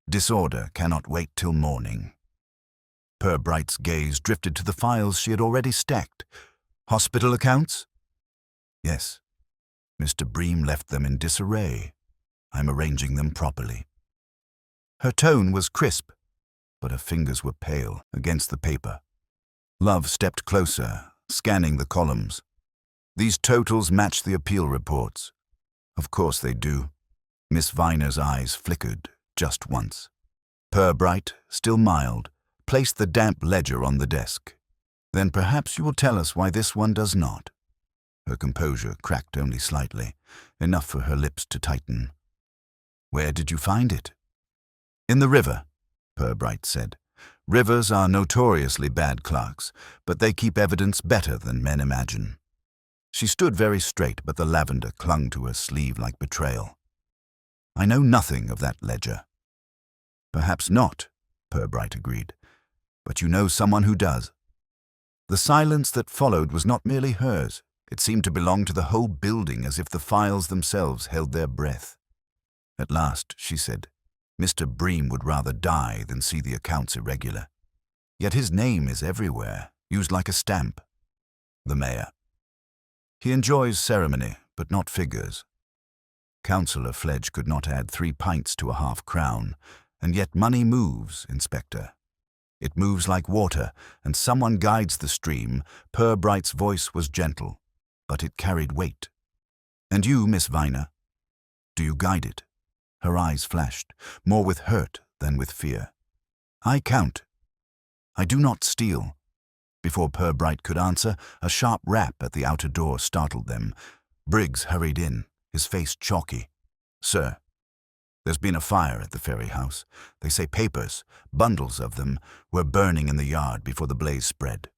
Disorder cannot wait till morning." Purbright's gaze drifted to the files she had already stacked. "Hospital accounts?" "Yes. Mr. Bream left them in disarray. I'm arranging them properly." Her tone was crisp, but her fingers were pale against the paper. Love stepped closer, scanning the columns. "These totals match the appeal reports." "Of course they do." Miss Viner's eyes flickered just once. Purbright, still mild, placed the damp ledger on the desk. "Then perhaps you will tell us why this one does not." Her composure cracked only slightly, enough for her lips to tighten. "Where did you find it?" "In the river," Purbright said. "Rivers are notoriously bad clerks, but they keep evidence better than men imagine." She stood very straight, but the lavender clung to her sleeve like betrayal. "I know nothing of that ledger." "Perhaps not," Purbright agreed, "but you know someone who does." The silence that followed was not merely hers. It seemed to belong to the whole building, as if the files themselves held their breath. At last, she said, "Mr. Bream would rather die than see the accounts irregular. Yet his name is everywhere, used like a stamp." "The mayor." "He enjoys ceremony, but not figures." Councillor Fledge could not add 3 pints to a half-crown, and yet money moves, Inspector. It moves like water, and someone guides the stream. Purbright's voice was gentle, but it carried weight. "And you, Miss Viner, do you guide it?" Her eyes flashed, more with hurt than with fear. "I count. I do not steal." Before Purbright could answer, a sharp rap at the outer door startled them. Briggs hurried in, his face chalky. "Sir, there's been a fire at the ferry house. They say papers, bundles of them, were burning in the yard before the blaze spread.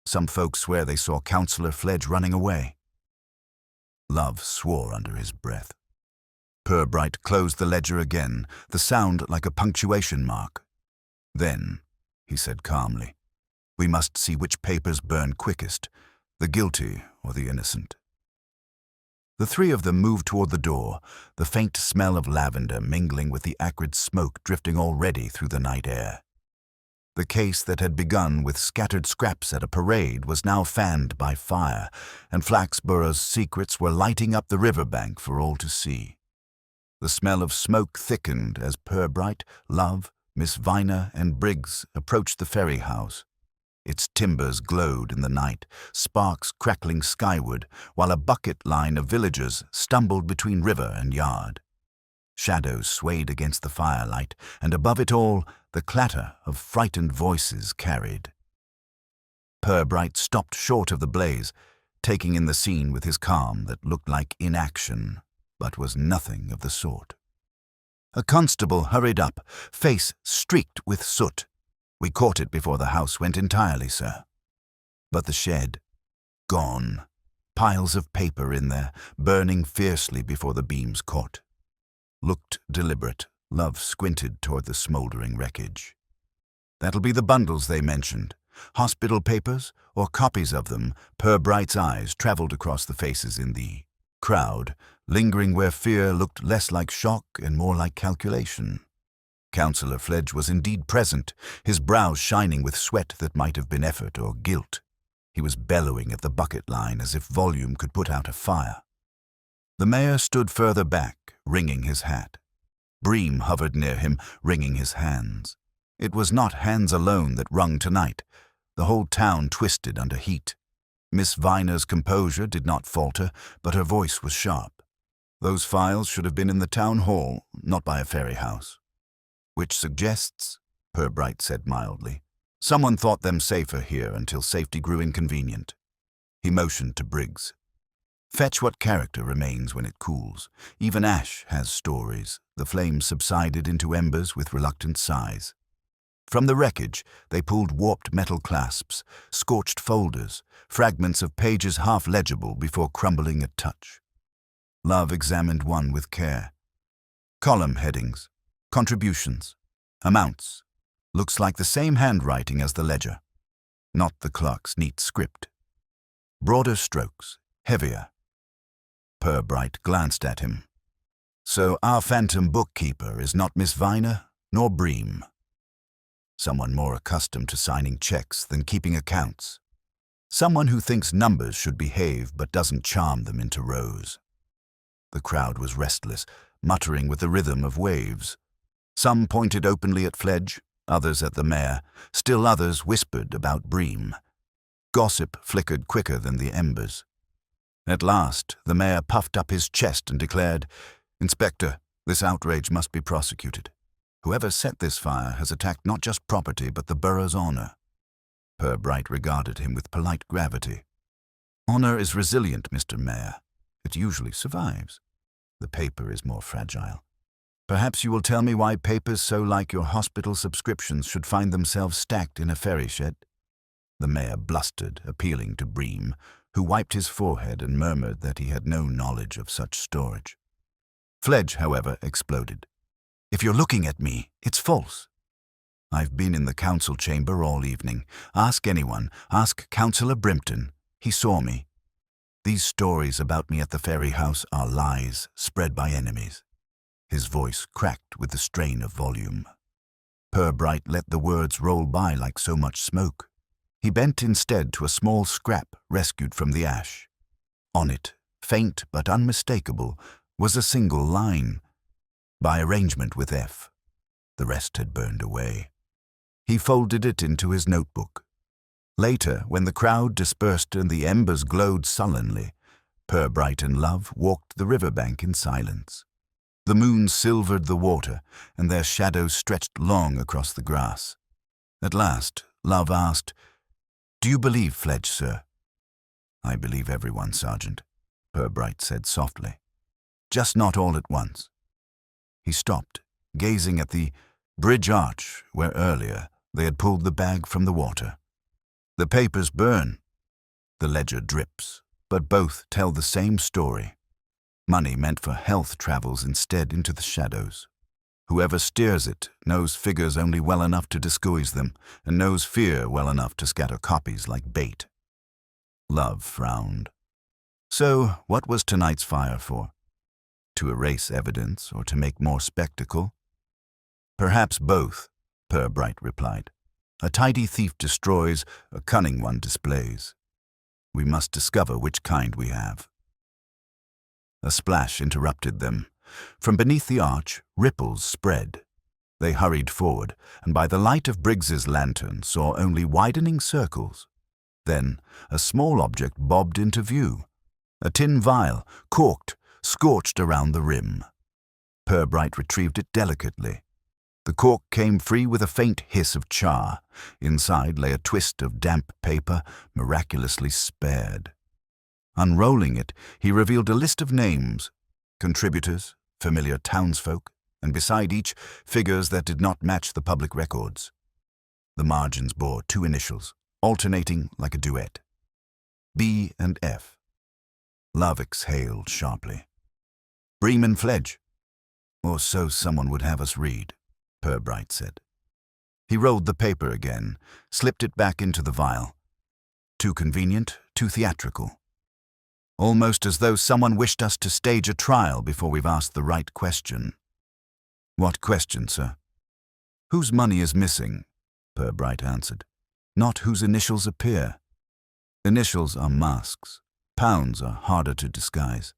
Some folks swear they saw Councillor Fledge running away." Love swore under his breath. Purbright closed the ledger again, the sound like a punctuation mark. "Then," he said calmly, "we must see which papers burn quickest, the guilty or the innocent." The 3 of them moved toward the door, the faint smell of lavender mingling with the acrid smoke drifting already through the night air. The case that had begun with scattered scraps at a parade was now fanned by fire, and Flaxborough's secrets were lighting up the riverbank for all to see. The smell of smoke thickened as Purbright, Love, Miss Viner, and Briggs approached the ferry house. Its timbers glowed in the night, sparks crackling skyward, while a bucket line of villagers stumbled between river and yard. Shadows swayed against the firelight, and above it all, the clatter of frightened voices carried. Purbright stopped short of the blaze, taking in the scene with his calm that looked like inaction, but was nothing of the sort. A constable hurried up, face streaked with soot. "We caught it before the house went entirely, sir." But the shed, gone. Piles of paper in there, burning fiercely before the beams caught. Looked deliberate. Love squinted toward the smoldering wreckage. "That'll be the bundles they mentioned. Hospital papers, or copies of them." Purbright's eyes traveled across the faces in the crowd, lingering where fear looked less like shock and more like calculation. Councillor Fledge was indeed present, his brows shining with sweat that might have been effort or guilt. He was bellowing at the bucket line as if volume could put out a fire. The mayor stood further back, wringing his hat. Bream hovered near him, wringing his hands. It was not hands alone that wrung tonight. The whole town twisted under heat. Miss Viner's composure did not falter, but her voice was sharp. "Those files should have been in the town hall, not by a ferry house." "Which suggests," Purbright said mildly, "someone thought them safer here until safety grew inconvenient." He motioned to Briggs. Fetch what character remains when it cools. Even ash has stories. The flames subsided into embers with reluctant sighs. From the wreckage, they pulled warped metal clasps, scorched folders, fragments of pages half legible before crumbling at touch. Love examined one with care. Column headings, contributions, amounts. Looks like the same handwriting as the ledger. Not the clerk's neat script. Broader strokes, heavier. Purbright glanced at him. So our phantom bookkeeper is not Miss Viner nor Bream. Someone more accustomed to signing checks than keeping accounts. Someone who thinks numbers should behave but doesn't charm them into rows. The crowd was restless, muttering with the rhythm of waves. Some pointed openly at Fledge, others at the mayor, still others whispered about Bream. Gossip flickered quicker than the embers. At last, the mayor puffed up his chest and declared, "Inspector, this outrage must be prosecuted. Whoever set this fire has attacked not just property but the borough's honor." Purbright regarded him with polite gravity. "Honor is resilient, Mr. Mayor. It usually survives. The paper is more fragile. Perhaps you will tell me why papers so like your hospital subscriptions should find themselves stacked in a ferry shed?" The mayor blustered, appealing to Bream, who wiped his forehead and murmured that he had no knowledge of such storage. Fledge, however, exploded. "If you're looking at me, it's false. I've been in the council chamber all evening. Ask anyone. Ask Councillor Brimpton. He saw me. These stories about me at the ferry house are lies spread by enemies." His voice cracked with the strain of volume. Purbright let the words roll by like so much smoke. He bent instead to a small scrap rescued from the ash. On it, faint but unmistakable, was a single line. By arrangement with F. The rest had burned away. He folded it into his notebook. Later, when the crowd dispersed and the embers glowed sullenly, Purbright and Love walked the riverbank in silence. The moon silvered the water, and their shadows stretched long across the grass. At last, Love asked, "Do you believe Fledge, sir?" "I believe everyone, Sergeant," Purbright said softly. "Just not all at once." He stopped, gazing at the bridge arch where earlier they had pulled the bag from the water. "The papers burn. The ledger drips, but both tell the same story. Money meant for health travels instead into the shadows. Whoever steers it knows figures only well enough to disguise them, and knows fear well enough to scatter copies like bait." Love frowned. "So, what was tonight's fire for? To erase evidence or to make more spectacle?" "Perhaps both," Purbright replied. "A tidy thief destroys, a cunning one displays. We must discover which kind we have." A splash interrupted them. From beneath the arch, ripples spread. They hurried forward, and by the light of Briggs's lantern saw only widening circles. Then a small object bobbed into view. A tin vial, corked, scorched around the rim. Purbright retrieved it delicately. The cork came free with a faint hiss of char. Inside lay a twist of damp paper, miraculously spared. Unrolling it, he revealed a list of names, contributors, familiar townsfolk, and beside each, figures that did not match the public records. The margins bore two initials, alternating like a duet. B and F. Love exhaled sharply. "Bream and Fledge." "Or so someone would have us read," Purbright said. He rolled the paper again, slipped it back into the vial. Too convenient, too theatrical. Almost as though someone wished us to stage a trial before we've asked the right question. "What question, sir?" "Whose money is missing?" Purbright answered. "Not whose initials appear. Initials are masks. Pounds are harder to disguise.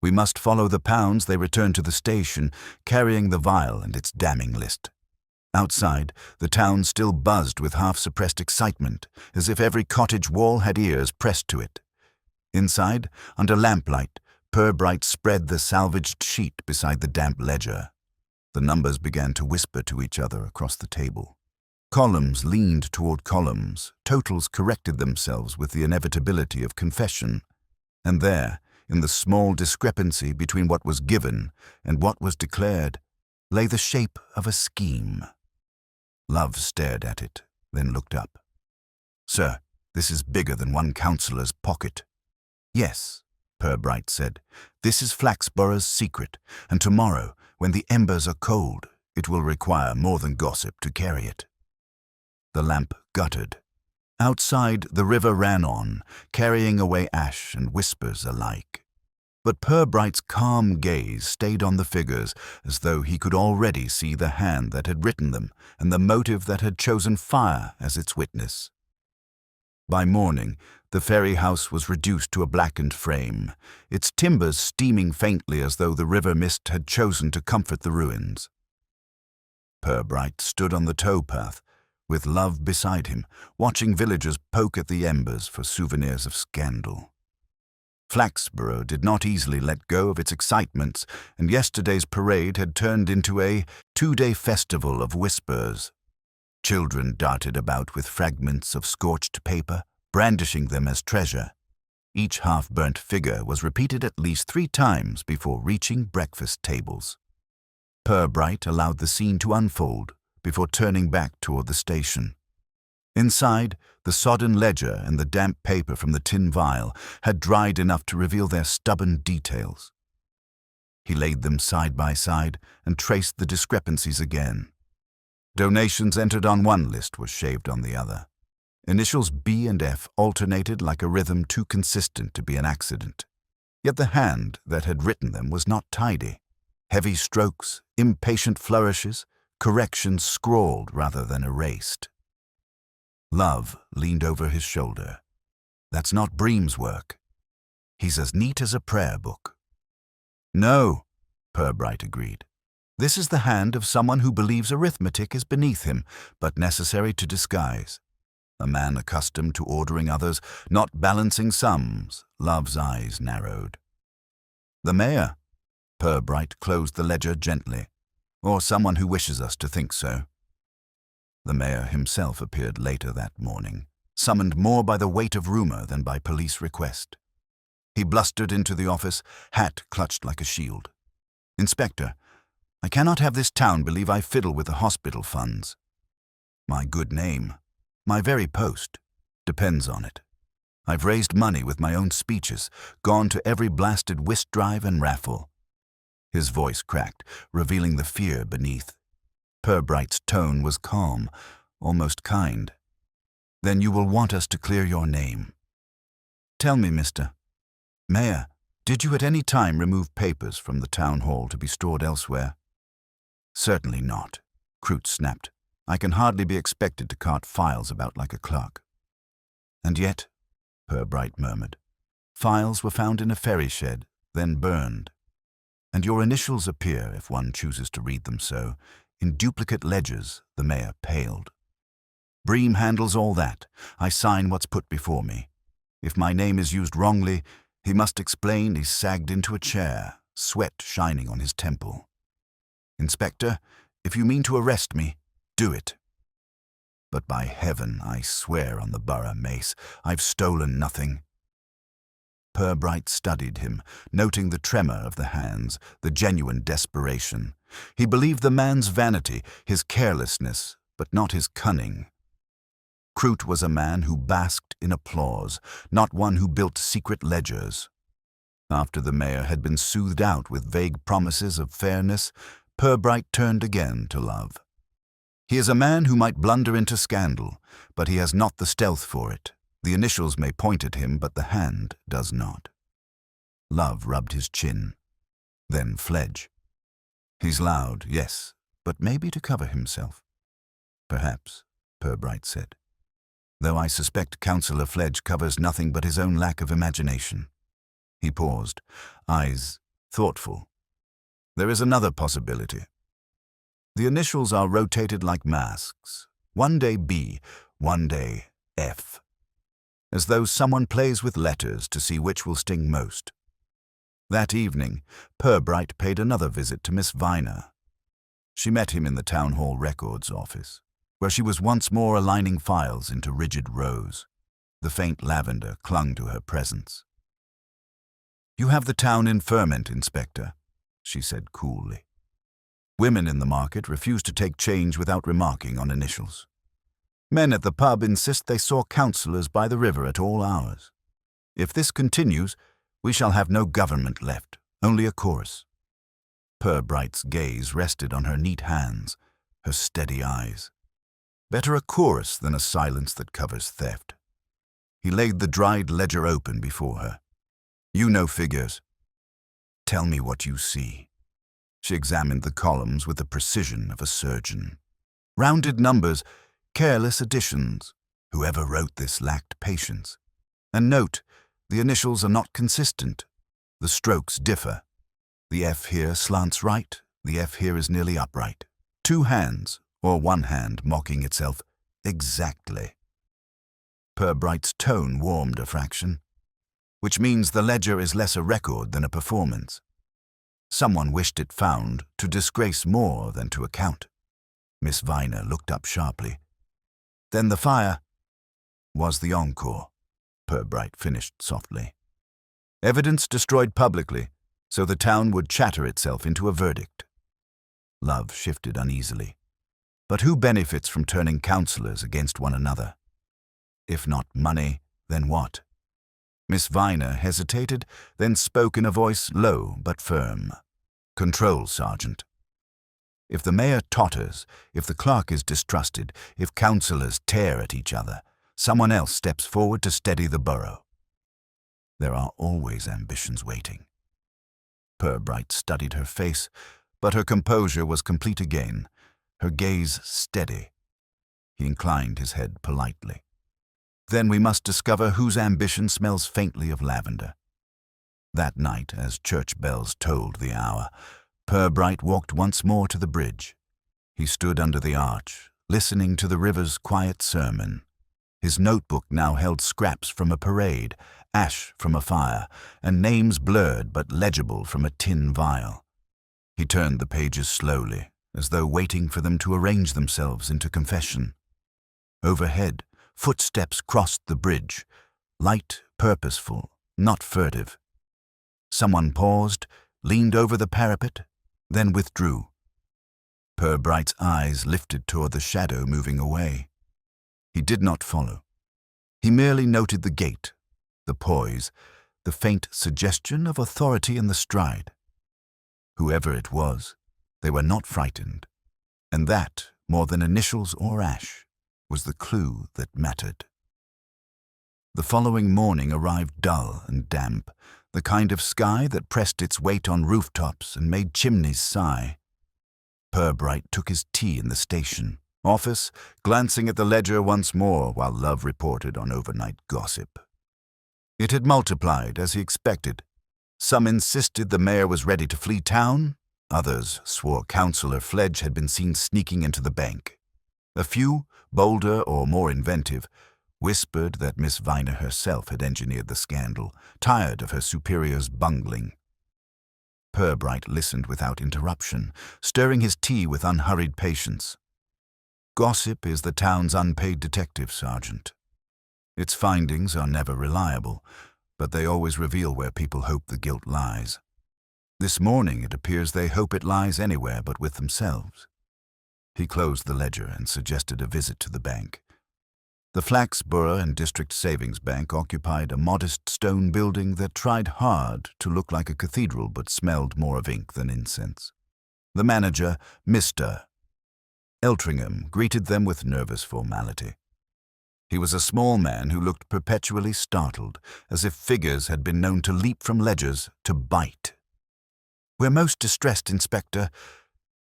We must follow the pounds they return to the station, carrying the vial and its damning list." Outside, the town still buzzed with half-suppressed excitement, as if every cottage wall had ears pressed to it. Inside, under lamplight, Purbright spread the salvaged sheet beside the damp ledger. The numbers began to whisper to each other across the table. Columns leaned toward columns, totals corrected themselves with the inevitability of confession. And there, In the small discrepancy between what was given and what was declared lay the shape of a scheme. Love stared at it, then looked up. "Sir, this is bigger than one councillor's pocket." "Yes," Purbright said, "this is Flaxborough's secret, and tomorrow, when the embers are cold, it will require more than gossip to carry it." The lamp guttered. Outside, the river ran on, carrying away ash and whispers alike. But Purbright's calm gaze stayed on the figures, as though he could already see the hand that had written them and the motive that had chosen fire as its witness. By morning, the ferry house was reduced to a blackened frame, its timbers steaming faintly as though the river mist had chosen to comfort the ruins. Purbright stood on the towpath, with Love beside him, watching villagers poke at the embers for souvenirs of scandal. Flaxborough did not easily let go of its excitements, and yesterday's parade had turned into a 2-day festival of whispers. Children darted about with fragments of scorched paper, brandishing them as treasure. Each half-burnt figure was repeated at least 3 times before reaching breakfast tables. Purbright allowed the scene to unfold before turning back toward the station. Inside, the sodden ledger and the damp paper from the tin vial had dried enough to reveal their stubborn details. He laid them side by side and traced the discrepancies again. Donations entered on one list were shaved on the other. Initials B and F alternated like a rhythm too consistent to be an accident. Yet the hand that had written them was not tidy. Heavy strokes, impatient flourishes, corrections scrawled rather than erased. Love leaned over his shoulder. "That's not Bream's work. He's as neat as a prayer book." "No," Purbright agreed. "This is the hand of someone who believes arithmetic is beneath him, but necessary to disguise. A man accustomed to ordering others, not balancing sums." Love's eyes narrowed. "The mayor." Purbright closed the ledger gently. "Or someone who wishes us to think so." The mayor himself appeared later that morning, summoned more by the weight of rumor than by police request. He blustered into the office, hat clutched like a shield. "Inspector, I cannot have this town believe I fiddle with the hospital funds. My good name, my very post, depends on it. I've raised money with my own speeches, gone to every blasted whist drive and raffle." His voice cracked, revealing the fear beneath. Purbright's tone was calm, almost kind. "Then you will want us to clear your name. Tell me, Mr. Mayor, did you at any time remove papers from the town hall to be stored elsewhere?" "Certainly not," Croot snapped. "I can hardly be expected to cart files about like a clerk." "And yet," Purbright murmured, "files were found in a ferry shed, then burned. And your initials appear, if one chooses to read them so, in duplicate ledgers." The mayor paled. "Bream handles all that. I sign what's put before me. If my name is used wrongly, he must explain." He sagged into a chair, sweat shining on his temple. "Inspector, if you mean to arrest me, do it. But by heaven, I swear on the borough mace, I've stolen nothing." Purbright studied him, noting the tremor of the hands, the genuine desperation. He believed the man's vanity, his carelessness, but not his cunning. Croot was a man who basked in applause, not one who built secret ledgers. After the mayor had been soothed out with vague promises of fairness, Purbright turned again to Love. "He is a man who might blunder into scandal, but he has not the stealth for it. The initials may point at him, but the hand does not." Love rubbed his chin. "Then Fledge. He's loud, yes, but maybe to cover himself." "Perhaps," Purbright said, "though I suspect Councillor Fledge covers nothing but his own lack of imagination." He paused, eyes thoughtful. "There is another possibility. The initials are rotated like masks, one day B, one day F. As though someone plays with letters to see which will sting most." That evening, Purbright paid another visit to Miss Viner. She met him in the town hall records office, where she was once more aligning files into rigid rows. The faint lavender clung to her presence. "You have the town in ferment, Inspector," she said coolly. Women in the market refuse to take change without remarking on initials. Men at the pub insist they saw councillors by the river at all hours. If this continues, we shall have no government left, only a chorus. Purbright's gaze rested on her neat hands, her steady eyes. Better a chorus than a silence that covers theft. He laid the dried ledger open before her. "You know figures. Tell me what you see." She examined the columns with the precision of a surgeon. Rounded numbers, careless additions. Whoever wrote this lacked patience. And note, the initials are not consistent. The strokes differ. The F here slants right, the F here is nearly upright. Two hands, or one hand mocking itself, exactly. Purbright's tone warmed a fraction, which means the ledger is less a record than a performance. Someone wished it found to disgrace more than to account. Miss Viner looked up sharply. "Then the fire was the encore," Purbright finished softly. "Evidence destroyed publicly, so the town would chatter itself into a verdict." Love shifted uneasily. But who benefits from turning councillors against one another? If not money, then what? Miss Viner hesitated, then spoke in a voice low but firm. "Control, Sergeant. If the mayor totters, if the clerk is distrusted, if councillors tear at each other, someone else steps forward to steady the borough. There are always ambitions waiting." Purbright studied her face, but her composure was complete again, her gaze steady. He inclined his head politely. "Then we must discover whose ambition smells faintly of lavender." That night, as church bells tolled the hour, Purbright walked once more to the bridge. He stood under the arch, listening to the river's quiet sermon. His notebook now held scraps from a parade, ash from a fire, and names blurred but legible from a tin vial. He turned the pages slowly, as though waiting for them to arrange themselves into confession. Overhead, footsteps crossed the bridge, light, purposeful, not furtive. Someone paused, leaned over the parapet, then withdrew. Purbright's eyes lifted toward the shadow moving away. He did not follow. He merely noted the gait, the poise, the faint suggestion of authority in the stride. Whoever it was, they were not frightened, and that, more than initials or ash, was the clue that mattered. The following morning arrived dull and damp, the kind of sky that pressed its weight on rooftops and made chimneys sigh. Purbright took his tea in the station office, glancing at the ledger once more while Love reported on overnight gossip. It had multiplied, as he expected. Some insisted the mayor was ready to flee town. Others swore Councillor Fledge had been seen sneaking into the bank. A few, bolder or more inventive, whispered that Miss Viner herself had engineered the scandal, tired of her superior's bungling. Purbright listened without interruption, stirring his tea with unhurried patience. Gossip is the town's unpaid detective, Sergeant. Its findings are never reliable, but they always reveal where people hope the guilt lies. This morning it appears they hope it lies anywhere but with themselves. He closed the ledger and suggested a visit to the bank. The Flaxborough and District Savings Bank occupied a modest stone building that tried hard to look like a cathedral but smelled more of ink than incense. The manager, Mr. Eltringham, greeted them with nervous formality. He was a small man who looked perpetually startled, as if figures had been known to leap from ledgers to bite. "We're most distressed, Inspector.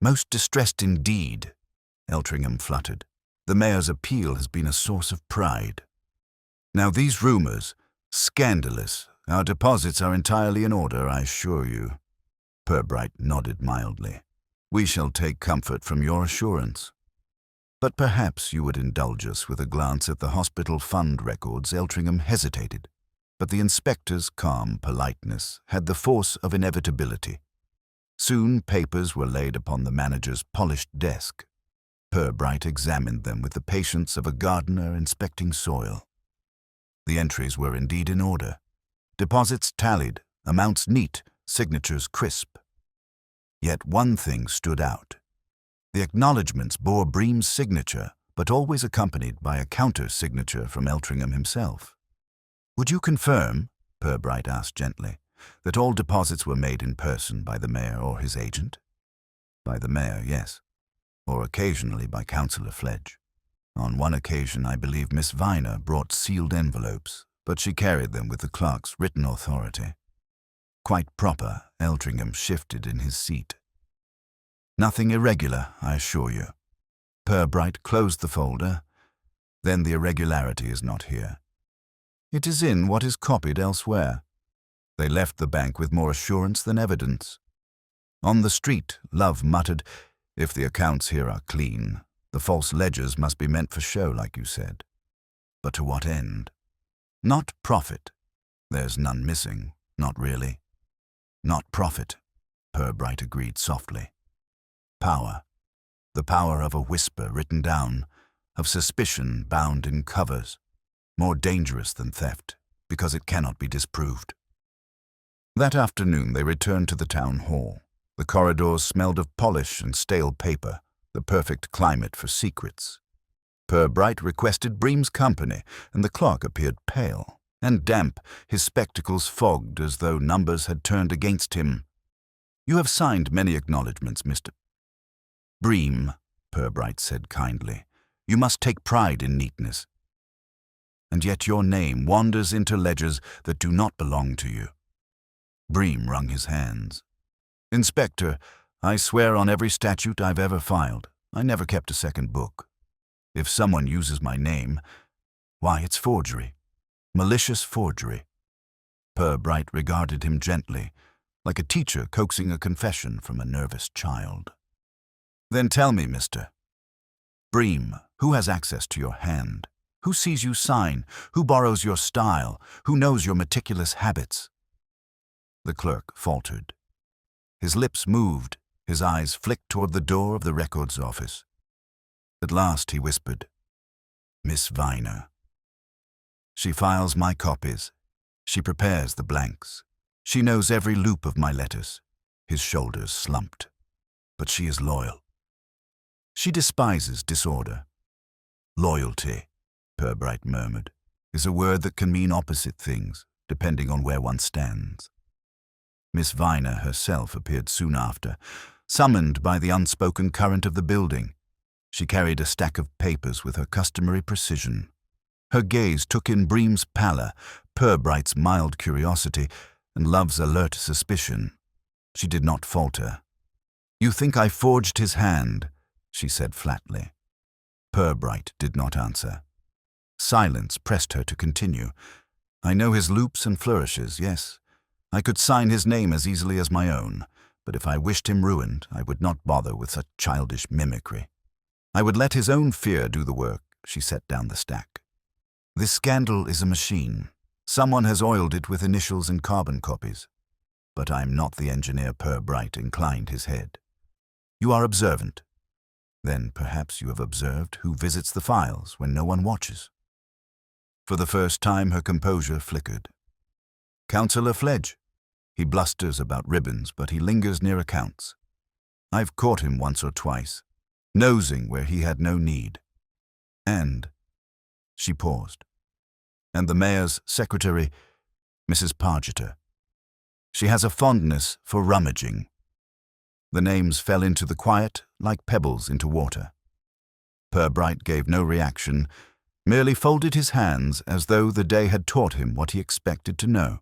Most distressed indeed," Eltringham fluttered. "The mayor's appeal has been a source of pride. Now these rumors, scandalous. Our deposits are entirely in order, I assure you." Purbright nodded mildly. "We shall take comfort from your assurance. But perhaps you would indulge us with a glance at the hospital fund records." Eltringham hesitated, but the inspector's calm politeness had the force of inevitability. Soon papers were laid upon the manager's polished desk. Purbright examined them with the patience of a gardener inspecting soil. The entries were indeed in order. Deposits tallied, amounts neat, signatures crisp. Yet one thing stood out. The acknowledgements bore Bream's signature, but always accompanied by a counter-signature from Eltringham himself. "Would you confirm," Purbright asked gently, "that all deposits were made in person by the mayor or his agent?" "By the mayor, yes, or occasionally by Councillor Fledge. On one occasion, I believe Miss Viner brought sealed envelopes, but she carried them with the clerk's written authority." "Quite proper," Eltringham shifted in his seat. "Nothing irregular, I assure you." Purbright closed the folder. "Then the irregularity is not here. It is in what is copied elsewhere." They left the bank with more assurance than evidence. On the street, Love muttered, "If the accounts here are clean, the false ledgers must be meant for show, like you said. But to what end? Not profit. There's none missing, not really." "Not profit," Purbright agreed softly. "Power. The power of a whisper written down, of suspicion bound in covers, more dangerous than theft, because it cannot be disproved." That afternoon they returned to the town hall. The corridors smelled of polish and stale paper, the perfect climate for secrets. Purbright requested Bream's company, and the clerk appeared pale and damp, his spectacles fogged as though numbers had turned against him. "You have signed many acknowledgements, Mr. Bream," Purbright said kindly. "You must take pride in neatness. And yet your name wanders into ledgers that do not belong to you." Bream wrung his hands. "Inspector, I swear on every statute I've ever filed, I never kept a second book. If someone uses my name, why, it's forgery. Malicious forgery." Purbright regarded him gently, like a teacher coaxing a confession from a nervous child. "Then tell me, Mr. Bream, who has access to your hand? Who sees you sign? Who borrows your style? Who knows your meticulous habits?" The clerk faltered. His lips moved, his eyes flicked toward the door of the records office. At last he whispered, "Miss Viner. She files my copies. She prepares the blanks. She knows every loop of my letters." His shoulders slumped. "But she is loyal. She despises disorder." "Loyalty," Purbright murmured, "is a word that can mean opposite things, depending on where one stands." Miss Viner herself appeared soon after, summoned by the unspoken current of the building. She carried a stack of papers with her customary precision. Her gaze took in Bream's pallor, Purbright's mild curiosity, and Love's alert suspicion. She did not falter. "You think I forged his hand?" she said flatly. Purbright did not answer. Silence pressed her to continue. "I know his loops and flourishes, yes. I could sign his name as easily as my own, but if I wished him ruined, I would not bother with such childish mimicry. I would let his own fear do the work." She set down the stack. "This scandal is a machine. Someone has oiled it with initials and carbon copies. But I'm not the engineer." Purbright inclined his head. "You are observant. Then perhaps you have observed who visits the files when no one watches." For the first time her composure flickered. "Councillor Fledge. He blusters about ribbons, but he lingers near accounts. I've caught him once or twice, nosing where he had no need. And," she paused, "and the mayor's secretary, Mrs. Pargeter. She has a fondness for rummaging." The names fell into the quiet like pebbles into water. Purbright gave no reaction, merely folded his hands as though the day had taught him what he expected to know.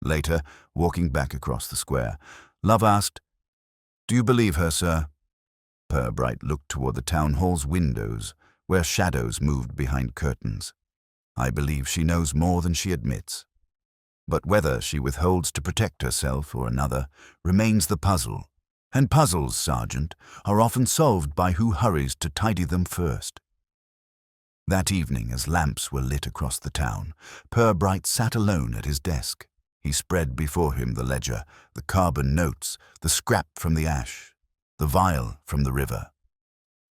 Later, walking back across the square, Love asked, "Do you believe her, sir?" Purbright looked toward the town hall's windows, where shadows moved behind curtains. "I believe she knows more than she admits. But whether she withholds to protect herself or another remains the puzzle. And puzzles, Sergeant, are often solved by who hurries to tidy them first." That evening, as lamps were lit across the town, Purbright sat alone at his desk. He spread before him the ledger, the carbon notes, the scrap from the ash, the vial from the river.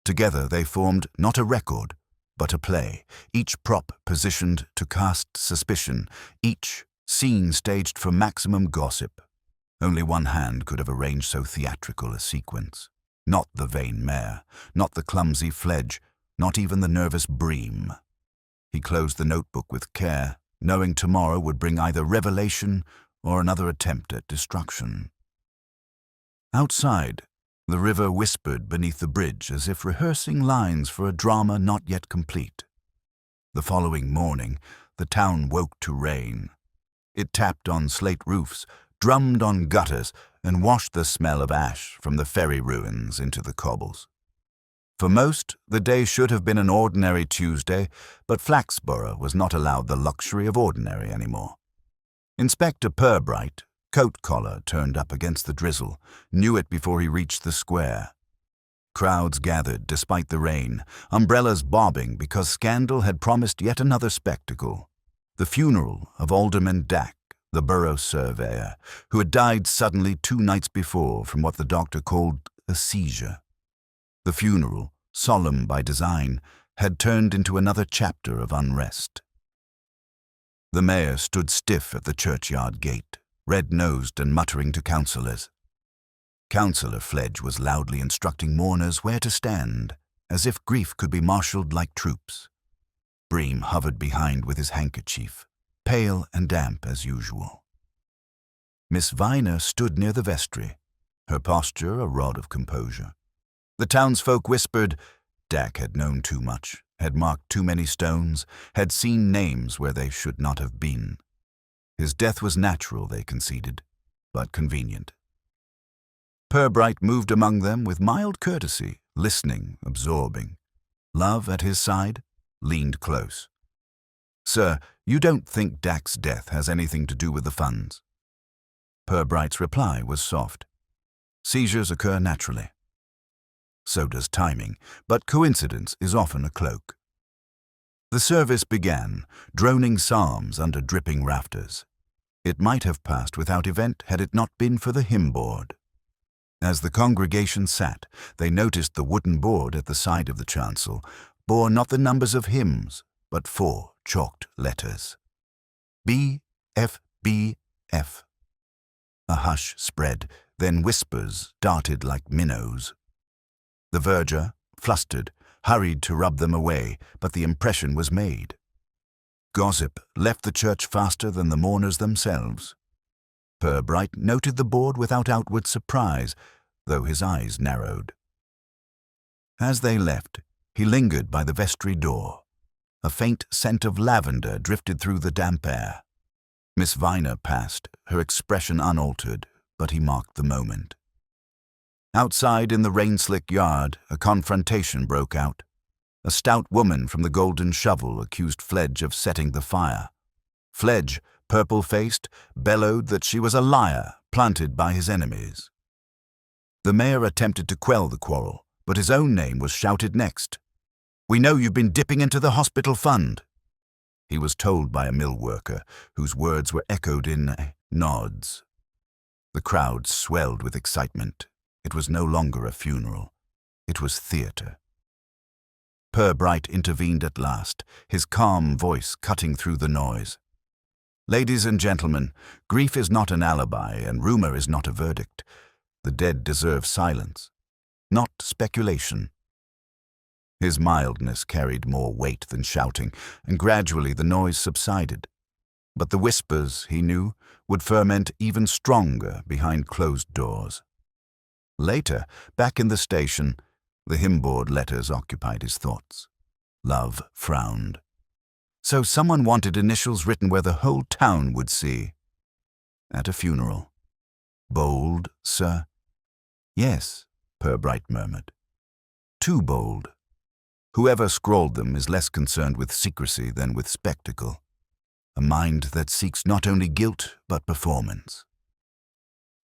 Together they formed not a record, but a play, each prop positioned to cast suspicion, each Scene staged for maximum gossip. Only one hand could have arranged so theatrical a sequence. Not the vain mare, not the clumsy Fledge, not even the nervous Bream. He closed the notebook with care, knowing tomorrow would bring either revelation or another attempt at destruction. Outside, the river whispered beneath the bridge as if rehearsing lines for a drama not yet complete. The following morning, the town woke to rain. It tapped on slate roofs, drummed on gutters, and washed the smell of ash from the ferry ruins into the cobbles. For most, the day should have been an ordinary Tuesday, but Flaxborough was not allowed the luxury of ordinary anymore. Inspector Purbright, coat collar turned up against the drizzle, knew it before he reached the square. Crowds gathered despite the rain, umbrellas bobbing because scandal had promised yet another spectacle. The funeral of Alderman Dack, the borough surveyor, who had died suddenly 2 nights before from what the doctor called a seizure. The funeral, solemn by design, had turned into another chapter of unrest. The mayor stood stiff at the churchyard gate, red-nosed and muttering to councillors. Councillor Fledge was loudly instructing mourners where to stand, as if grief could be marshalled like troops. Bream hovered behind with his handkerchief, pale and damp as usual. Miss Viner stood near the vestry, her posture a rod of composure. The townsfolk whispered, Dack had known too much, had marked too many stones, had seen names where they should not have been. His death was natural, they conceded, but convenient. Purbright moved among them with mild courtesy, listening, absorbing. Love, at his side, leaned close. Sir, you don't think Dack's death has anything to do with the funds? Purbright's reply was soft. Seizures occur naturally. So does timing, but coincidence is often a cloak. The service began, droning psalms under dripping rafters. It might have passed without event had it not been for the hymn board. As the congregation sat, they noticed the wooden board at the side of the chancel bore not the numbers of hymns, but 4 chalked letters. B, F, B, F. A hush spread, then whispers darted like minnows. The verger, flustered, hurried to rub them away, but the impression was made. Gossip left the church faster than the mourners themselves. Purbright noted the board without outward surprise, though his eyes narrowed. As they left, he lingered by the vestry door. A faint scent of lavender drifted through the damp air. Miss Viner passed, her expression unaltered, but he marked the moment. Outside in the rain-slick yard, a confrontation broke out. A stout woman from the Golden Shovel accused Fledge of setting the fire. Fledge, purple-faced, bellowed that she was a liar planted by his enemies. The mayor attempted to quell the quarrel, but his own name was shouted next. We know you've been dipping into the hospital fund. He was told by a mill worker, whose words were echoed in nods. The crowd swelled with excitement. It was no longer a funeral. It was theatre. Purbright intervened at last, his calm voice cutting through the noise. Ladies and gentlemen, grief is not an alibi and rumor is not a verdict. The dead deserve silence, not speculation. His mildness carried more weight than shouting, and gradually the noise subsided. But the whispers, he knew, would ferment even stronger behind closed doors. Later, back in the station, the hymn-board letters occupied his thoughts. Love frowned. So someone wanted initials written where the whole town would see. At a funeral. Bold, sir? Yes, Purbright murmured. Too bold. Whoever scrawled them is less concerned with secrecy than with spectacle. A mind that seeks not only guilt but performance.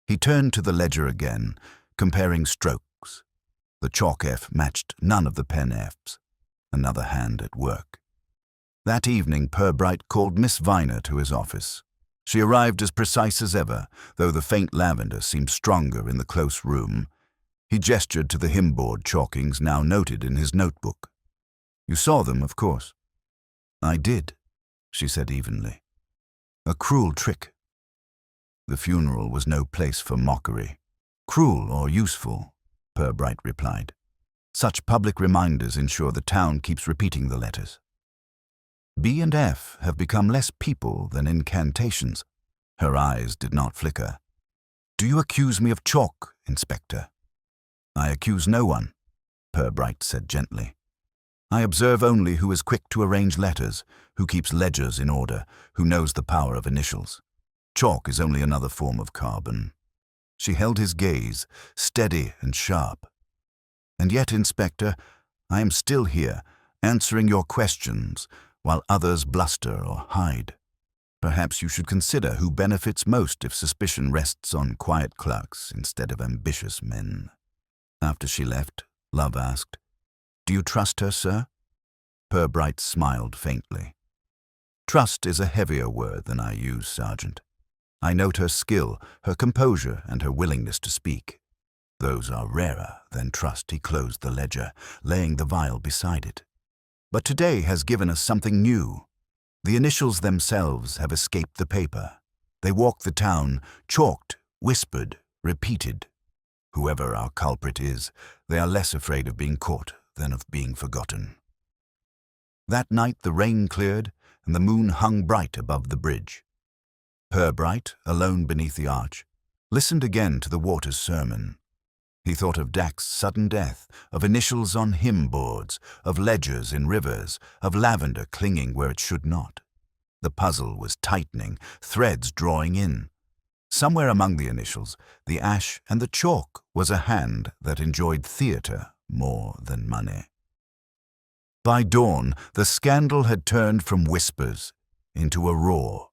He turned to the ledger again, comparing strokes. The chalk F matched none of the pen Fs. Another hand at work. That evening, Purbright called Miss Viner to his office. She arrived as precise as ever, though the faint lavender seemed stronger in the close room. He gestured to the hymn-board chalkings now noted in his notebook. You saw them, of course. I did, she said evenly. A cruel trick. The funeral was no place for mockery. Cruel or useful, Purbright replied. Such public reminders ensure the town keeps repeating the letters. B and F have become less people than incantations. Her eyes did not flicker. Do you accuse me of chalk, Inspector? I accuse no one, Purbright said gently. I observe only who is quick to arrange letters, who keeps ledgers in order, who knows the power of initials. Chalk is only another form of carbon. She held his gaze, steady and sharp. And yet, Inspector, I am still here, answering your questions, while others bluster or hide. Perhaps you should consider who benefits most if suspicion rests on quiet clerks instead of ambitious men. After she left, Love asked, Do you trust her, sir? Purbright smiled faintly. Trust is a heavier word than I use, Sergeant. I note her skill, her composure, and her willingness to speak. Those are rarer than trust. He closed the ledger, laying the vial beside it. But today has given us something new. The initials themselves have escaped the paper. They walk the town, chalked, whispered, repeated. Whoever our culprit is, they are less afraid of being caught than of being forgotten. That night the rain cleared, and the moon hung bright above the bridge. Purbright, alone beneath the arch, listened again to the water's sermon. He thought of Dak's sudden death, of initials on hymn boards, of ledgers in rivers, of lavender clinging where it should not. The puzzle was tightening, threads drawing in. Somewhere among the initials, the ash and the chalk was a hand that enjoyed theatre more than money. By dawn, the scandal had turned from whispers into a roar.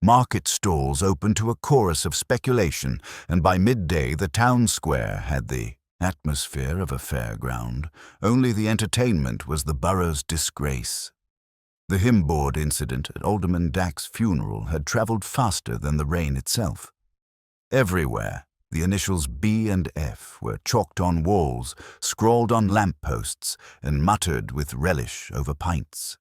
Market stalls opened to a chorus of speculation, and by midday the town square had the atmosphere of a fairground. Only the entertainment was the borough's disgrace. The hymn board incident at Alderman Dak's funeral had travelled faster than the rain itself. Everywhere, the initials B and F were chalked on walls, scrawled on lampposts, and muttered with relish over pints.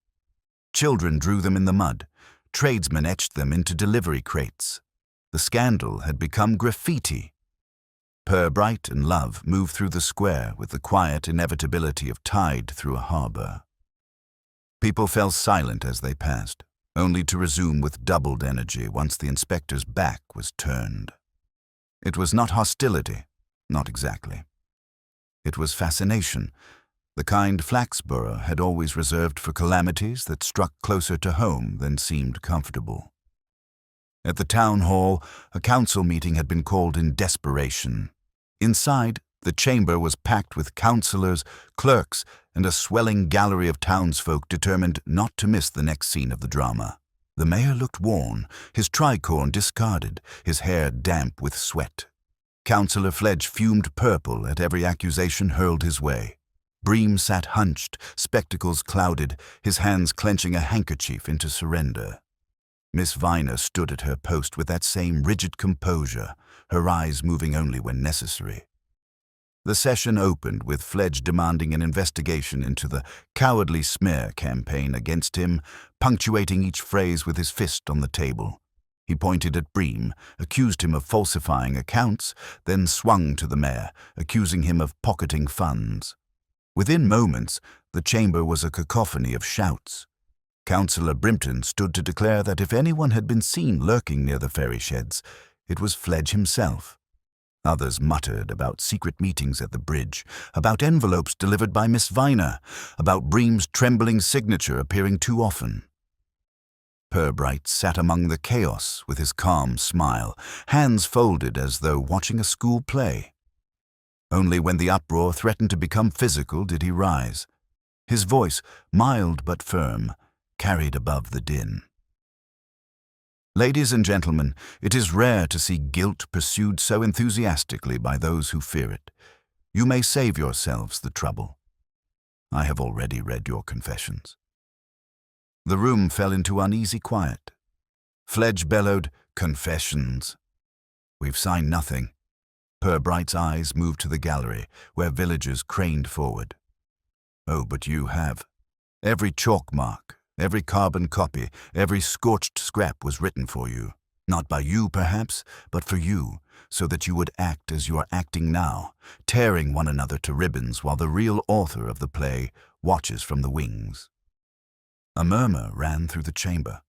Children drew them in the mud. Tradesmen etched them into delivery crates. The scandal had become graffiti. Purbright and Love moved through the square with the quiet inevitability of tide through a harbour. People fell silent as they passed, only to resume with doubled energy once the inspector's back was turned. It was not hostility, not exactly. It was fascination, the kind Flaxborough had always reserved for calamities that struck closer to home than seemed comfortable. At the town hall, a council meeting had been called in desperation. Inside, the chamber was packed with councillors, clerks, and a swelling gallery of townsfolk determined not to miss the next scene of the drama. The mayor looked worn, his tricorn discarded, his hair damp with sweat. Councillor Fledge fumed purple at every accusation hurled his way. Bream sat hunched, spectacles clouded, his hands clenching a handkerchief into surrender. Miss Viner stood at her post with that same rigid composure, her eyes moving only when necessary. The session opened with Fledge demanding an investigation into the cowardly smear campaign against him, punctuating each phrase with his fist on the table. He pointed at Bream, accused him of falsifying accounts, then swung to the mayor, accusing him of pocketing funds. Within moments, the chamber was a cacophony of shouts. Councillor Brimpton stood to declare that if anyone had been seen lurking near the ferry sheds, it was Fledge himself. Others muttered about secret meetings at the bridge, about envelopes delivered by Miss Viner, about Bream's trembling signature appearing too often. Purbright sat among the chaos with his calm smile, hands folded as though watching a school play. Only when the uproar threatened to become physical did he rise. His voice, mild but firm, carried above the din. Ladies and gentlemen, it is rare to see guilt pursued so enthusiastically by those who fear it. You may save yourselves the trouble. I have already read your confessions. The room fell into uneasy quiet. Fledge bellowed, "Confessions." "We've signed nothing." Purbright's eyes moved to the gallery, where villagers craned forward. "Oh, but you have. Every chalk mark, Every carbon copy, every scorched scrap was written for you. Not by you, perhaps, but for you, so that you would act as you are acting now, tearing one another to ribbons while the real author of the play watches from the wings. A murmur ran through the chamber.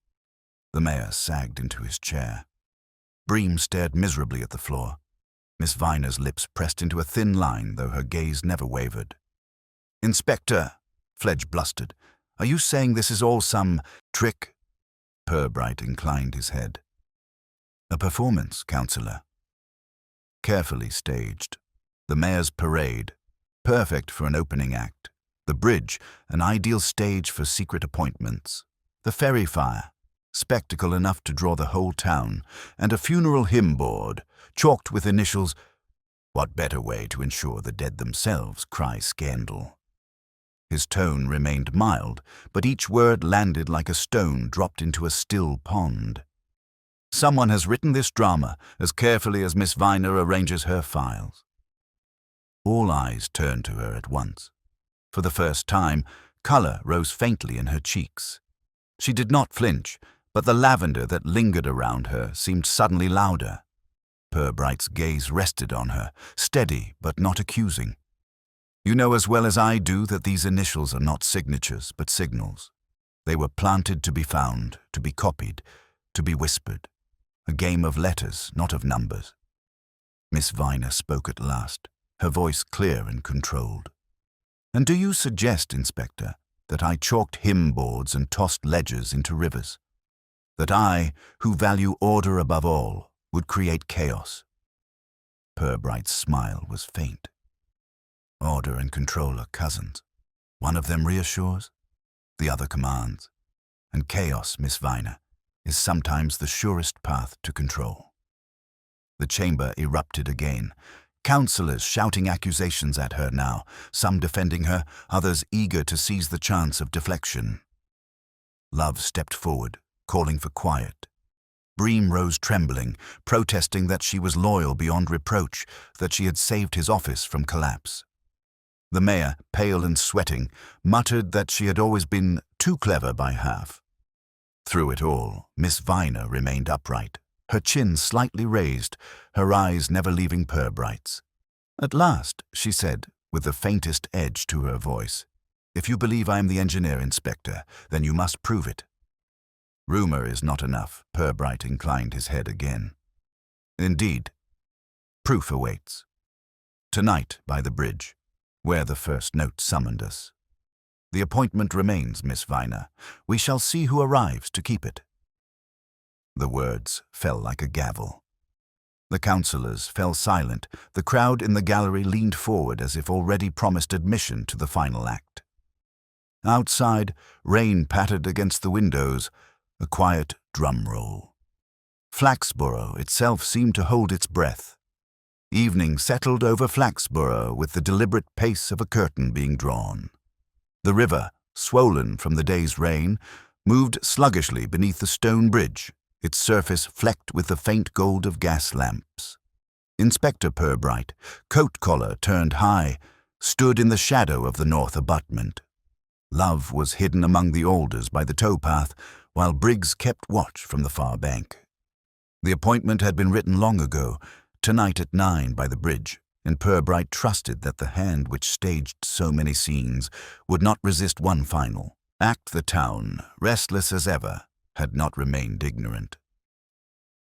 The mayor sagged into his chair. Bream stared miserably at the floor. Miss Viner's lips pressed into a thin line, though her gaze never wavered. "Inspector," Fledge blustered, "are you saying this is all some trick?" Purbright inclined his head. "A performance, Councillor. Carefully staged. The mayor's parade, perfect for an opening act. The bridge, an ideal stage for secret appointments. The ferry fire, spectacle enough to draw the whole town, and a funeral hymn board, chalked with initials. What better way to ensure the dead themselves cry scandal?" His tone remained mild, but each word landed like a stone dropped into a still pond. "Someone has written this drama as carefully as Miss Viner arranges her files." All eyes turned to her at once. For the first time, color rose faintly in her cheeks. She did not flinch, but the lavender that lingered around her seemed suddenly louder. Purbright's gaze rested on her, steady but not accusing. "You know as well as I do that these initials are not signatures, but signals. They were planted to be found, to be copied, to be whispered. A game of letters, not of numbers." Miss Viner spoke at last, her voice clear and controlled. "And do you suggest, Inspector, that I chalked hymn boards and tossed ledgers into rivers? That I, who value order above all, would create chaos?" Purbright's smile was faint. "Order and control are cousins. One of them reassures, the other commands. And chaos, Miss Viner, is sometimes the surest path to control." The chamber erupted again. Councillors shouting accusations at her now, some defending her, others eager to seize the chance of deflection. Love stepped forward, calling for quiet. Bream rose trembling, protesting that she was loyal beyond reproach, that she had saved his office from collapse. The mayor, pale and sweating, muttered that she had always been too clever by half. Through it all, Miss Viner remained upright, her chin slightly raised, her eyes never leaving Purbright's. At last, she said, with the faintest edge to her voice, "If you believe I am the engineer, Inspector, then you must prove it." "Rumor is not enough," Purbright inclined his head again. "Indeed. Proof awaits. Tonight, by the bridge, where the first note summoned us. The appointment remains, Miss Viner. We shall see who arrives to keep it." The words fell like a gavel. The councillors fell silent. The crowd in the gallery leaned forward as if already promised admission to the final act. Outside, rain pattered against the windows, a quiet drum roll. Flaxborough itself seemed to hold its breath. Evening settled over Flaxborough with the deliberate pace of a curtain being drawn. The river, swollen from the day's rain, moved sluggishly beneath the stone bridge, its surface flecked with the faint gold of gas lamps. Inspector Purbright, coat collar turned high, stood in the shadow of the north abutment. Love was hidden among the alders by the towpath, while Briggs kept watch from the far bank. The appointment had been written long ago, tonight at 9 by the bridge, and Purbright trusted that the hand which staged so many scenes would not resist one final act. The town, restless as ever, had not remained ignorant.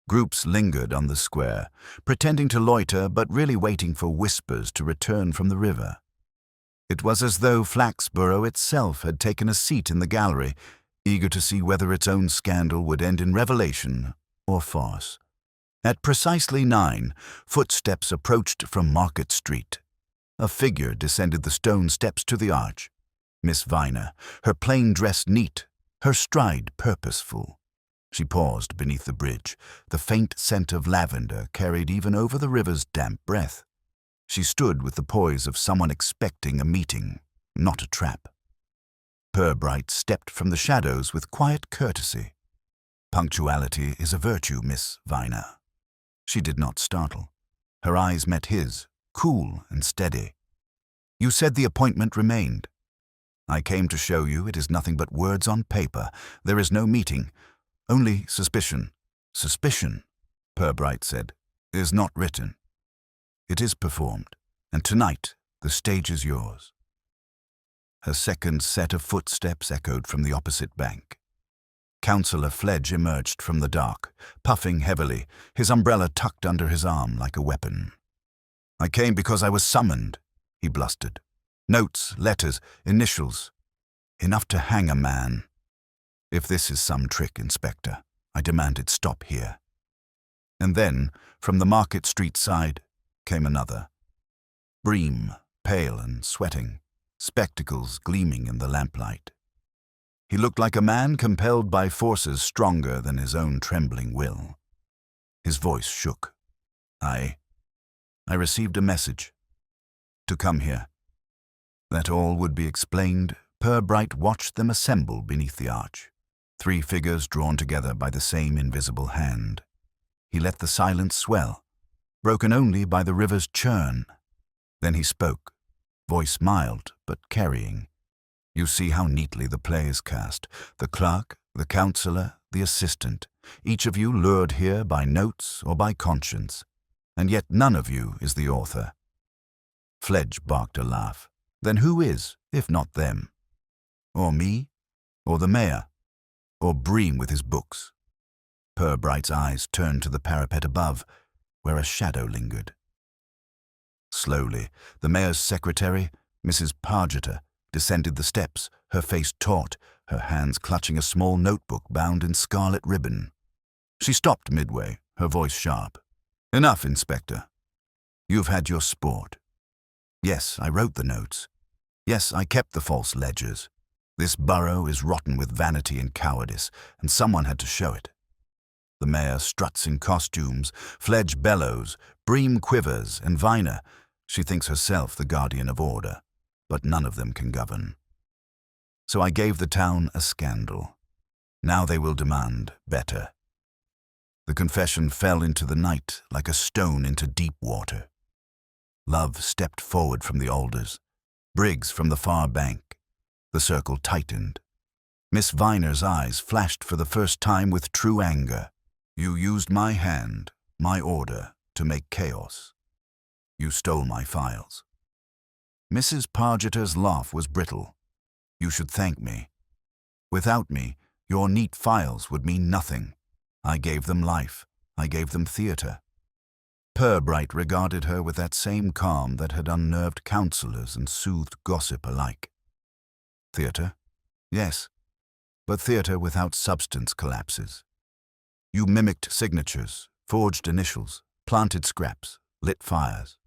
Groups lingered on the square, pretending to loiter but really waiting for whispers to return from the river. It was as though Flaxborough itself had taken a seat in the gallery, eager to see whether its own scandal would end in revelation or farce. At precisely 9, footsteps approached from Market Street. A figure descended the stone steps to the arch. Miss Viner, her plain dress neat, her stride purposeful. She paused beneath the bridge, the faint scent of lavender carried even over the river's damp breath. She stood with the poise of someone expecting a meeting, not a trap. Purbright stepped from the shadows with quiet courtesy. "Punctuality is a virtue, Miss Viner." She did not startle. Her eyes met his, cool and steady. "You said the appointment remained." I came to show you it is nothing but words on paper. There is no meeting, only suspicion. Suspicion, Purbright said, is not written. It is performed, and tonight the stage is yours. Her second set of footsteps echoed from the opposite bank. Councillor Fledge emerged from the dark, puffing heavily, his umbrella tucked under his arm like a weapon. I came because I was summoned, he blustered. Notes, letters, initials. Enough to hang a man. If this is some trick, Inspector, I demand it stop here. And then, from the Market Street side, came another. Bream, pale and sweating, spectacles gleaming in the lamplight. He looked like a man compelled by forces stronger than his own trembling will. His voice shook. I received a message. To come here. That all would be explained, Purbright watched them assemble beneath the arch. 3 figures drawn together by the same invisible hand. He let the silence swell, broken only by the river's churn. Then he spoke, voice mild but carrying. You see how neatly the play is cast. The clerk, the councillor, the assistant, each of you lured here by notes or by conscience, and yet none of you is the author. Fledge barked a laugh. Then who is, if not them? Or me? Or the mayor? Or Bream with his books? Purbright's eyes turned to the parapet above, where a shadow lingered. Slowly, the mayor's secretary, Mrs. Pargeter, descended the steps, her face taut, her hands clutching a small notebook bound in scarlet ribbon. She stopped midway, her voice sharp. Enough, Inspector. You've had your sport. Yes, I wrote the notes. Yes, I kept the false ledgers. This borough is rotten with vanity and cowardice, and someone had to show it. The mayor struts in costumes, Fledge bellows, Bream quivers, and Viner, she thinks herself the guardian of order, but none of them can govern. So I gave the town a scandal. Now they will demand better. The confession fell into the night like a stone into deep water. Love stepped forward from the alders, Briggs from the far bank. The circle tightened. Miss Viner's eyes flashed for the first time with true anger. You used my hand, my order, to make chaos. You stole my files. Mrs. Pargeter's laugh was brittle. You should thank me. Without me, your neat files would mean nothing. I gave them life. I gave them theatre. Purbright regarded her with that same calm that had unnerved councillors and soothed gossip alike. Theatre? Yes, but theatre without substance collapses. You mimicked signatures, forged initials, planted scraps, lit fires.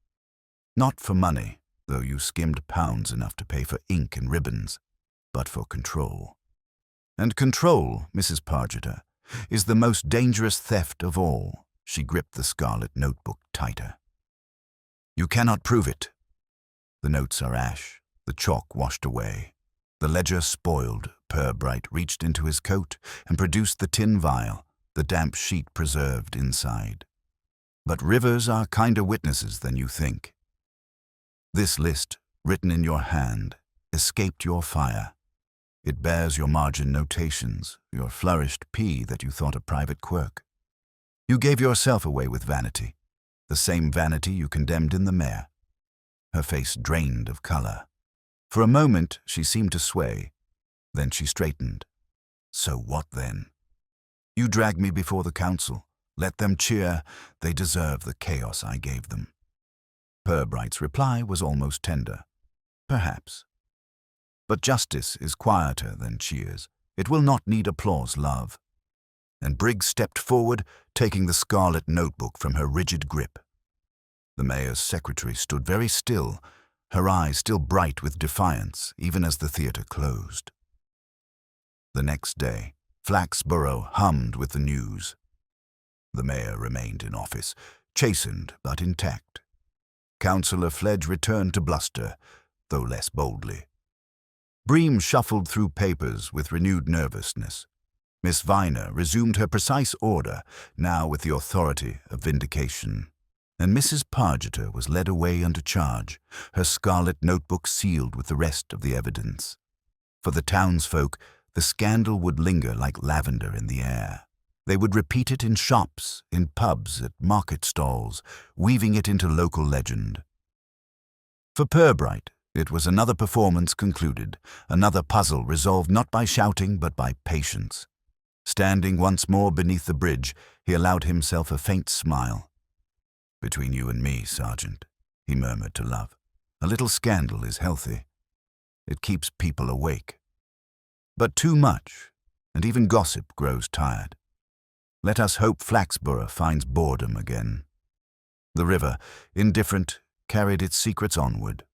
Not for money, though you skimmed pounds enough to pay for ink and ribbons, but for control. And control, Mrs. Pargeter, is the most dangerous theft of all. She gripped the scarlet notebook tighter. You cannot prove it. The notes are ash, the chalk washed away. The ledger spoiled, Purbright reached into his coat and produced the tin vial, the damp sheet preserved inside. But rivers are kinder witnesses than you think. This list, written in your hand, escaped your fire. It bears your margin notations, your flourished P that you thought a private quirk. You gave yourself away with vanity, the same vanity you condemned in the mayor. Her face drained of color. For a moment she seemed to sway, then she straightened. So what then? You dragged me before the council. Let them cheer. They deserve the chaos I gave them. Purbright's reply was almost tender. Perhaps. But justice is quieter than cheers. It will not need applause, love. And Briggs stepped forward, taking the scarlet notebook from her rigid grip. The mayor's secretary stood very still, her eyes still bright with defiance, even as the theatre closed. The next day, Flaxborough hummed with the news. The mayor remained in office, chastened but intact. Councillor Fledge returned to bluster, though less boldly. Bream shuffled through papers with renewed nervousness. Miss Viner resumed her precise order, now with the authority of vindication. And Mrs. Pargeter was led away under charge, her scarlet notebook sealed with the rest of the evidence. For the townsfolk, the scandal would linger like lavender in the air. They would repeat it in shops, in pubs, at market stalls, weaving it into local legend. For Purbright, it was another performance concluded, another puzzle resolved not by shouting but by patience. Standing once more beneath the bridge, he allowed himself a faint smile. "Between you and me, Sergeant," he murmured to Love, "a little scandal is healthy. It keeps people awake. But too much, and even gossip grows tired. Let us hope Flaxborough finds boredom again." The river, indifferent, carried its secrets onward.